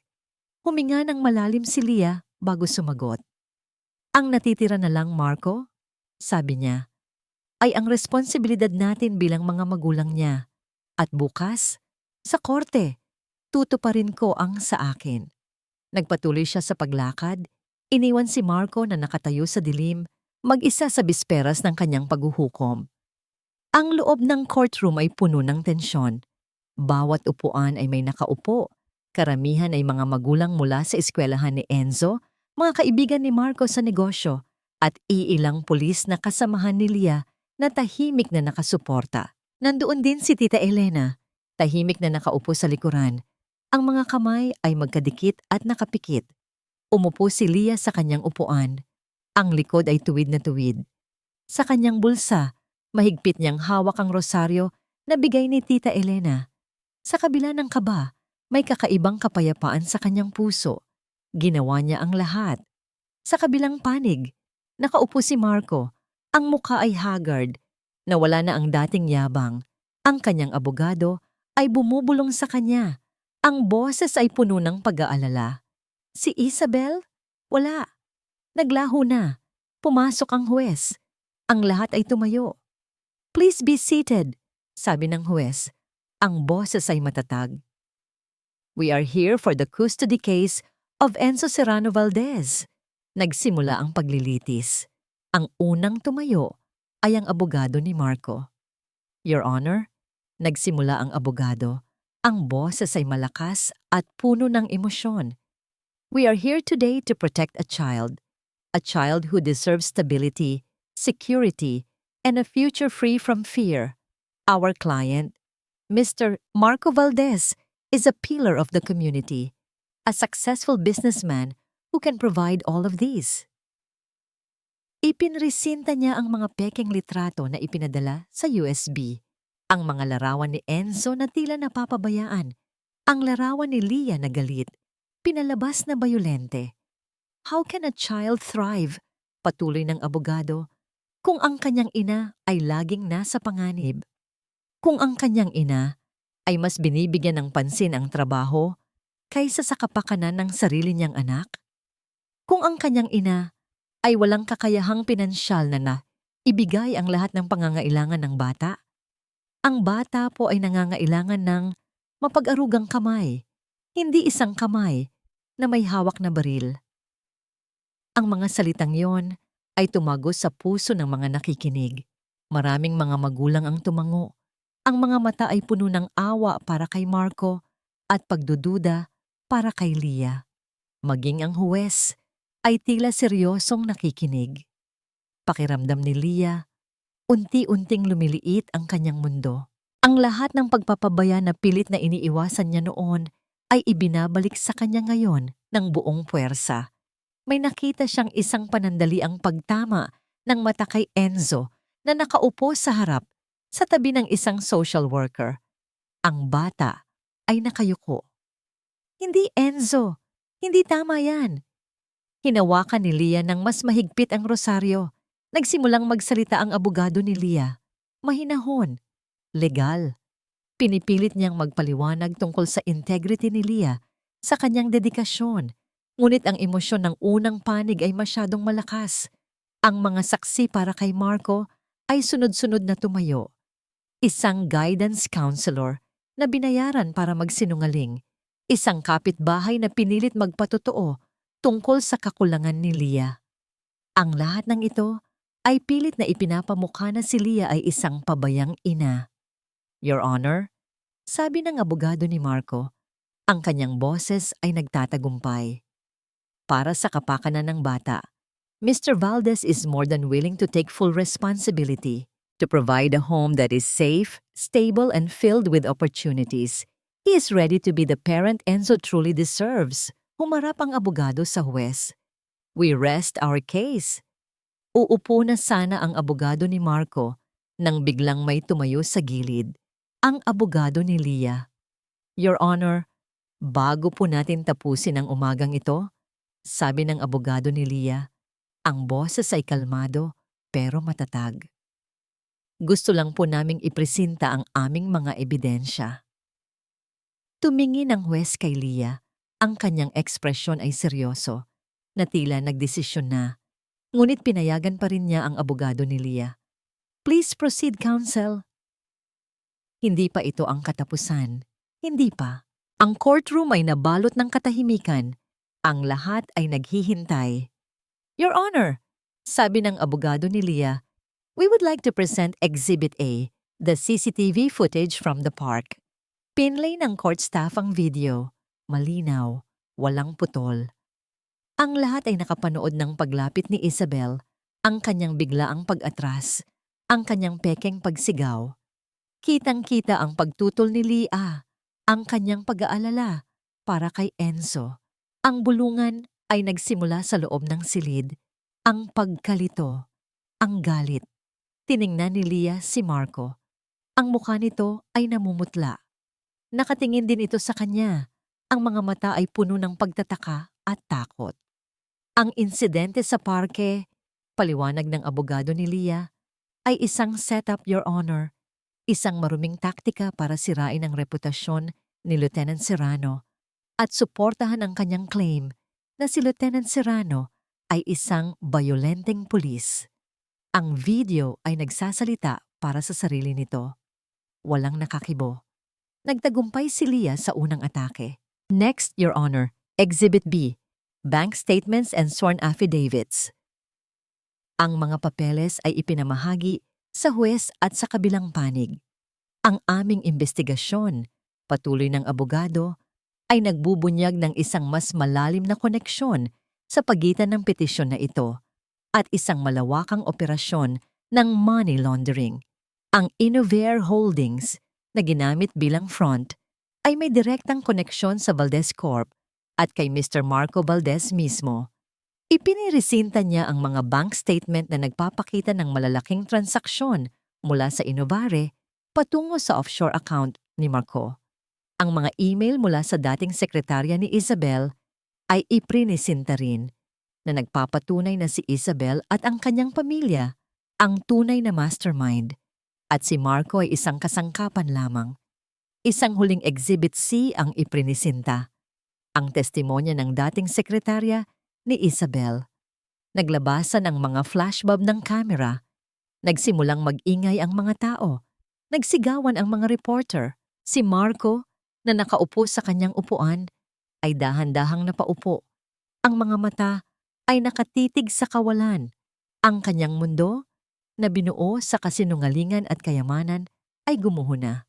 Huminga ng malalim si Leah bago sumagot. Ang natitira na lang, Marco, sabi niya, ay ang responsibilidad natin bilang mga magulang niya. At bukas, sa korte, tutuparin ko ang sa akin. Nagpatuloy siya sa paglakad, iniwan si Marco na nakatayo sa dilim, mag-isa sa bisperas ng kanyang paghuhukom. Ang loob ng courtroom ay puno ng tensyon. Bawat upuan ay may nakaupo. Karamihan ay mga magulang mula sa eskwelahan ni Enzo, mga kaibigan ni Marco sa negosyo, at iilang pulis na kasamahan ni Leah na tahimik na nakasuporta. Nandoon din si Tita Elena, tahimik na nakaupo sa likuran. Ang mga kamay ay magkadikit at nakapikit. Umupo si Leah sa kanyang upuan. Ang likod ay tuwid na tuwid. Sa kanyang bulsa, mahigpit niyang hawak ang rosaryo na bigay ni Tita Elena. Sa kabila ng kaba, may kakaibang kapayapaan sa kanyang puso. Ginawa niya ang lahat. Sa kabilang panig, nakaupo si Marco. Ang mukha ay haggard. Nawala na ang dating yabang. Ang kanyang abogado ay bumubulong sa kanya. Ang boses ay puno ng pag-aalala. Si Isabel? Wala. Naglaho na. Pumasok ang huwes. Ang lahat ay tumayo. Please be seated, sabi ng huwes. Ang boses ay matatag. We are here for the custody case of Enzo Serrano Valdez. Nagsimula ang paglilitis. Ang unang tumayo ay ang abogado ni Marco. Your Honor, nagsimula ang abogado. Ang boses ay malakas at puno ng emosyon. We are here today to protect a child who deserves stability, security, and a future free from fear. Our client, Mr. Marco Valdez, is a pillar of the community, a successful businessman who can provide all of these. Ipinresinta niya ang mga pekeng litrato na ipinadala sa USB. Ang mga larawan ni Enzo na tila napapabayaan. Ang larawan ni Leah na galit. pinalabas na bayolente. How can a child thrive, patuloy ng abogado, kung ang kanyang ina ay laging nasa panganib? Kung ang kanyang ina ay mas binibigyan ng pansin ang trabaho kaysa sa kapakanan ng sarili niyang anak? Kung ang kanyang ina ay walang kakayahang pinansyal na ibigay ang lahat ng pangangailangan ng bata, ang bata po ay nangangailangan ng mapag-arugang kamay, hindi isang kamay na may hawak na baril. Ang mga salitang yon ay tumagos sa puso ng mga nakikinig. Maraming mga magulang ang tumango. Ang mga mata ay puno ng awa para kay Marco at pagdududa para kay Leah. Maging ang huwes ay tila seryosong nakikinig. Pakiramdam ni Leah, unti-unting lumiliit ang kanyang mundo. Ang lahat ng pagpapabaya na pilit na iniiwasan niya noon ay ibinabalik sa kanya ngayon ng buong puwersa. May nakita siyang isang panandaliang pagtama ng mata kay Enzo na nakaupo sa harap sa tabi ng isang social worker. Ang bata ay nakayuko. Hindi, Enzo. Hindi tama yan. Hinawakan ni Leah ng mas mahigpit ang rosaryo. Nagsimulang magsalita ang abogado ni Leah. Mahinahon. Legal. Pinipilit niyang magpaliwanag tungkol sa integrity ni Leah, sa kanyang dedikasyon. Ngunit ang emosyon ng unang panig ay masyadong malakas. Ang mga saksi para kay Marco ay sunod-sunod na tumayo. Isang guidance counselor na binayaran para magsinungaling. Isang kapitbahay na pinilit magpatotoo tungkol sa kakulangan ni Leah. Ang lahat ng ito ay pilit na ipinapamukha na si Leah ay isang pabayang ina. Your Honor, sabi ng abogado ni Marco, ang kanyang boses ay nagtatagumpay. Para sa kapakanan ng bata, Mr. Valdez is more than willing to take full responsibility to provide a home that is safe, stable, and filled with opportunities. He is ready to be the parent Enzo truly deserves. Humarap ang abogado sa huwes. We rest our case. Uupo na sana ang abogado ni Marco nang biglang may tumayo sa gilid. Ang abogado ni Leah. Your Honor, bago po natin tapusin ang umagang ito, sabi ng abogado ni Leah, ang boses ay kalmado pero matatag. Gusto lang po naming ipresenta ang aming mga ebidensya. Tumingin ang huwes kay Leah. Ang kanyang ekspresyon ay seryoso, na tila nagdesisyon na. Ngunit pinayagan pa rin niya ang abogado ni Leah. Please proceed, counsel. Hindi pa ito ang katapusan. Hindi pa. Ang courtroom ay nabalot ng katahimikan. Ang lahat ay naghihintay. Your Honor, sabi ng abogado ni Leah, we would like to present Exhibit A, the CCTV footage from the park. Pinlay ng court staff ang video. Malinaw, walang putol. Ang lahat ay nakapanood ng paglapit ni Isabel, ang kanyang biglaang pag-atras, ang kanyang pekeng pagsigaw. Kitang-kita ang pagtutol ni Leah, ang kanyang pag-aalala para kay Enzo. Ang bulungan ay nagsimula sa loob ng silid, ang pagkalito, ang galit. Tiningnan ni Leah si Marco. Ang mukha nito ay namumutla. Nakatingin din ito sa kanya. Ang mga mata ay puno ng pagtataka at takot. Ang insidente sa parke, paliwanag ng abogado ni Leah, ay isang setup, Your Honor, isang maruming taktika para sirain ang reputasyon ni Lieutenant Serrano at suportahan ang kanyang claim na si Lieutenant Serrano ay isang bayolenteng pulis. Ang video ay nagsasalita para sa sarili nito. Walang nakakibo. Nagtagumpay si Leah sa unang atake. Next, Your Honor, Exhibit B, Bank Statements and Sworn Affidavits. Ang mga papeles ay ipinamahagi sa huwes at sa kabilang panig. Ang aming investigasyon, patuloy ng abogado, ay nagbubunyag ng isang mas malalim na koneksyon sa pagitan ng petisyon na ito at isang malawakang operasyon ng money laundering. Ang Innovair Holdings na ginamit bilang front ay may direktang koneksyon sa Valdez Corp at kay Mr. Marco Valdez mismo. Ipiniresinta niya ang mga bank statement na nagpapakita ng malalaking transaksyon mula sa Innovare patungo sa offshore account ni Marco. Ang mga email mula sa dating sekretarya ni Isabel ay iprinisinta rin na nagpapatunay na si Isabel at ang kanyang pamilya ang tunay na mastermind at si Marco ay isang kasangkapan lamang. Isang huling Exhibit C ang iprinisinta, ang testimonya ng dating sekretarya ni Isabel. Naglabasan ang mga flashbulb ng kamera, nagsimulang mag-ingay ang mga tao, nagsigawan ang mga reporter. Si Marco, na nakaupo sa kanyang upuan, ay dahan-dahang napaupo. Ang mga mata ay nakatitig sa kawalan. Ang kanyang mundo, na binuo sa kasinungalingan at kayamanan, ay gumuho na.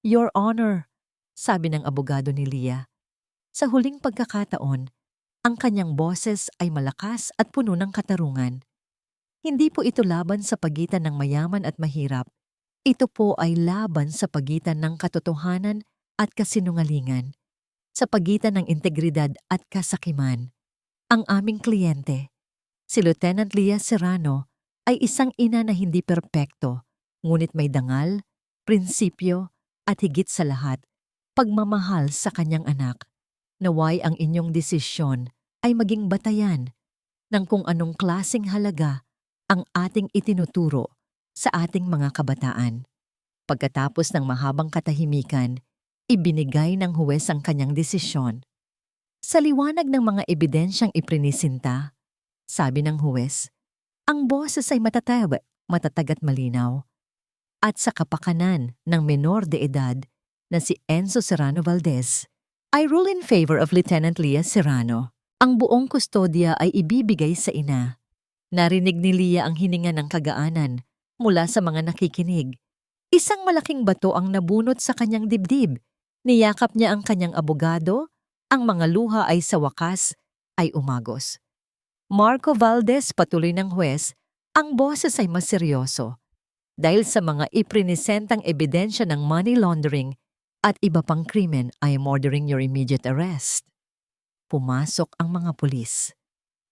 "Your Honor," sabi ng abogado ni Leah. Sa huling pagkakataon, ang kanyang boses ay malakas at puno ng katarungan. Hindi po ito laban sa pagitan ng mayaman at mahirap. Ito po ay laban sa pagitan ng katotohanan at kasinungalingan, sa pagitan ng integridad at kasakiman. Ang aming kliyente, si Lieutenant Leah Serrano, ay isang ina na hindi perpekto, ngunit may dangal, prinsipyo, at higit sa lahat, pagmamahal sa kanyang anak. Naway ang inyong desisyon ay maging batayan ng kung anong klaseng halaga ang ating itinuturo sa ating mga kabataan. Pagkatapos ng mahabang katahimikan, ibinigay ng huwes ang kanyang desisyon. Sa liwanag ng mga ebidensyang iprinisinta, sabi ng huwes, ang boses ay matatag at malinaw. At sa kapakanan ng menor de edad na si Enzo Serrano Valdez, I rule in favor of Lieutenant Leah Serrano. Ang buong kustodya ay ibibigay sa ina. Narinig ni Leah ang hininga ng kagaanan mula sa mga nakikinig. Isang malaking bato ang nabunot sa kanyang dibdib. Niyakap niya ang kanyang abogado, ang mga luha ay sa wakas ay umagos. Marco Valdez, patuloy ng huwes, ang boses ay mas seryoso. Dahil sa mga iprinisentang ebidensya ng money laundering at iba pang krimen, I am ordering your immediate arrest. Pumasok ang mga pulis.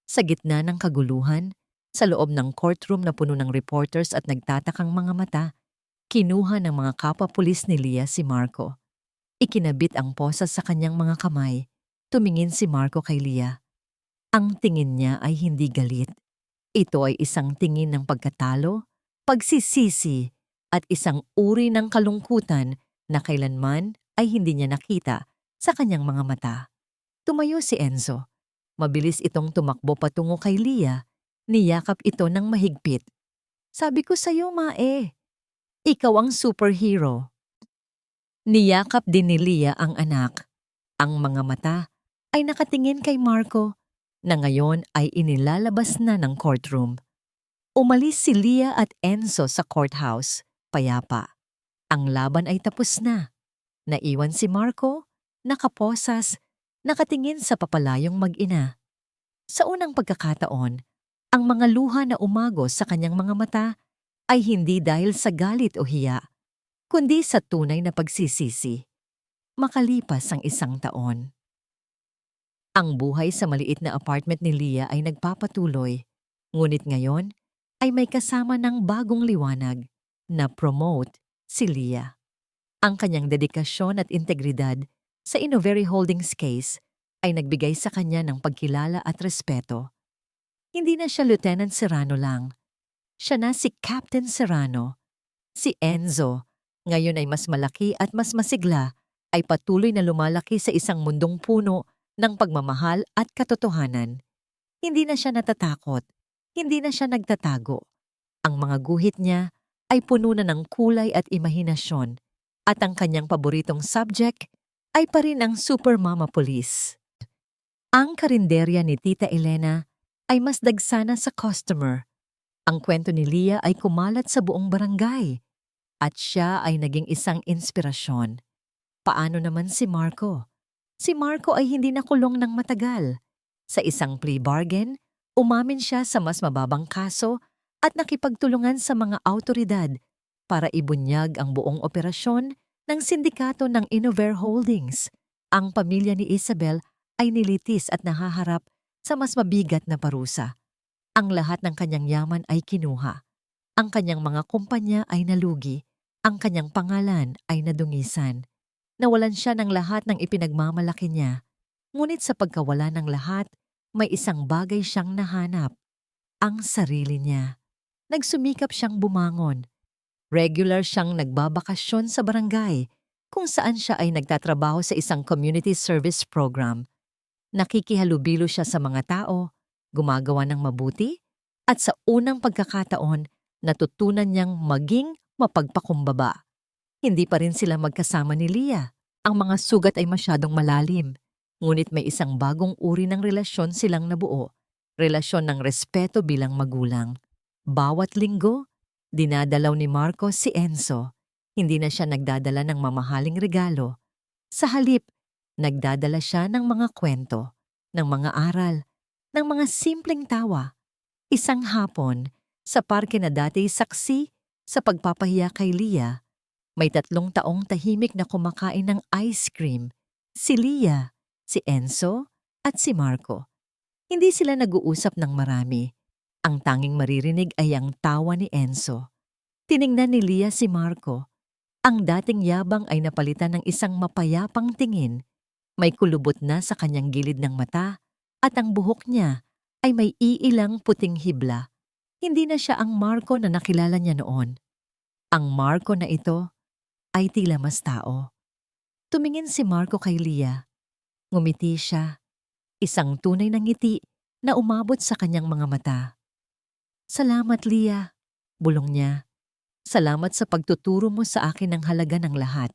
Sa gitna ng kaguluhan, sa loob ng courtroom na puno ng reporters at nagtatakang mga mata, kinuha ng mga kapwa-pulis ni Leah si Marco. Ikinabit ang posas sa kanyang mga kamay. Tumingin si Marco kay Leah. Ang tingin niya ay hindi galit. Ito ay isang tingin ng pagkatalo, pagsisisi, at isang uri ng kalungkutan na kailanman ay hindi niya nakita sa kanyang mga mata. Tumayo si Enzo. Mabilis itong tumakbo patungo kay Leah. Niyakap ito ng mahigpit. Sabi ko sa'yo, Mae, ikaw ang superhero. Niyakap din ni Leah ang anak. Ang mga mata ay nakatingin kay Marco na ngayon ay inilalabas na ng courtroom. Umalis si Leah at Enzo sa courthouse, payapa. Ang laban ay tapos na. Naiwan si Marco, nakaposas, nakatingin sa papalayong mag-ina. Sa unang pagkakataon, ang mga luha na umagos sa kanyang mga mata ay hindi dahil sa galit o hiya, kundi sa tunay na pagsisisi. Makalipas ang 1 taon. Ang buhay sa maliit na apartment ni Leah ay nagpapatuloy, ngunit ngayon ay may kasama ng bagong liwanag na promote si Leah. Ang kanyang dedikasyon at integridad sa Innovery Holdings case ay nagbigay sa kanya ng pagkilala at respeto. Hindi na siya Lieutenant Serrano lang. Siya na si Captain Serrano. Si Enzo, ngayon ay mas malaki at mas masigla, ay patuloy na lumalaki sa isang mundong puno ng pagmamahal at katotohanan. Hindi na siya natatakot. Hindi na siya nagtatago. Ang mga guhit niya ay puno na ng kulay at imahinasyon, at ang kanyang paboritong subject ay pa rin ang Super Mama Police. Ang karinderya ni Tita Elena ay mas dagsana sa customer. Ang kwento ni Leah ay kumalat sa buong barangay, at siya ay naging isang inspirasyon. Paano naman si Marco? Si Marco ay hindi nakulong ng matagal. Sa isang plea bargain, umamin siya sa mas mababang kaso at nakipagtulungan sa mga awtoridad para ibunyag ang buong operasyon ng sindikato ng Innover Holdings. Ang pamilya ni Isabel ay nilitis at nahaharap sa mas mabigat na parusa. Ang lahat ng kanyang yaman ay kinuha. Ang kanyang mga kumpanya ay nalugi. Ang kanyang pangalan ay nadungisan. Nawalan siya ng lahat ng ipinagmamalaki niya. Ngunit sa pagkawala ng lahat, may isang bagay siyang nahanap, ang sarili niya. Nagsumikap siyang bumangon. Regular siyang nagbabakasyon sa barangay, kung saan siya ay nagtatrabaho sa isang community service program. Nakikihalubilo siya sa mga tao, gumagawa ng mabuti, at sa unang pagkakataon, natutunan niyang maging mapagpakumbaba. Hindi pa rin sila magkasama ni Leah. Ang mga sugat ay masyadong malalim. Ngunit may isang bagong uri ng relasyon silang nabuo. Relasyon ng respeto bilang magulang. Bawat linggo, dinadalaw ni Marco si Enzo. Hindi na siya nagdadala ng mamahaling regalo. Sa halip, nagdadala siya ng mga kwento, ng mga aral, ng mga simpleng tawa. Isang hapon, sa parke na dati saksi sa pagpapahiya kay Leah, may 3 taong tahimik na kumakain ng ice cream. Si Leah, si Enzo, at si Marco. Hindi sila nag-uusap ng marami. Ang tanging maririnig ay ang tawa ni Enzo. Tiningnan ni Leah si Marco. Ang dating yabang ay napalitan ng isang mapayapang tingin. May kulubot na sa kanyang gilid ng mata at ang buhok niya ay may iilang puting hibla. Hindi na siya ang Marco na nakilala niya noon. Ang Marco na ito ay tila mas tao. Tumingin si Marco kay Leah. Ngumiti siya. Isang tunay na ngiti na umabot sa kanyang mga mata. "Salamat, Leah," bulong niya. "Salamat sa pagtuturo mo sa akin ng halaga ng lahat."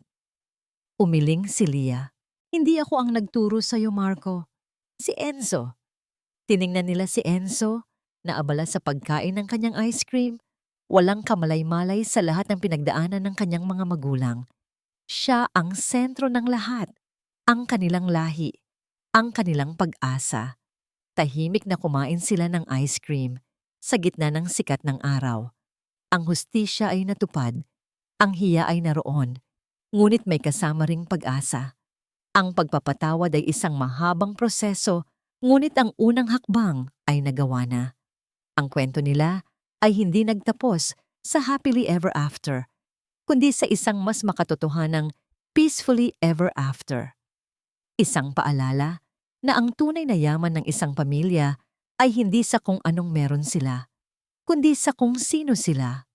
Umiling si Leah. "Hindi ako ang nagturo sa'yo, Marco. Si Enzo." Tiningnan nila si Enzo na abala sa pagkain ng kanyang ice cream. Walang kamalay-malay sa lahat ng pinagdaanan ng kanyang mga magulang. Siya ang sentro ng lahat, ang kanilang lahi, ang kanilang pag-asa. Tahimik na kumain sila ng ice cream sa gitna ng sikat ng araw. Ang hustisya ay natupad, ang hiya ay naroon, ngunit may kasama ring pag-asa. Ang pagpapatawad ay isang mahabang proseso, ngunit ang unang hakbang ay nagawa na. Ang kwento nila ay hindi nagtapos sa happily ever after, kundi sa isang mas makatotohanang peacefully ever after. Isang paalala na ang tunay na yaman ng isang pamilya ay hindi sa kung anong meron sila, kundi sa kung sino sila.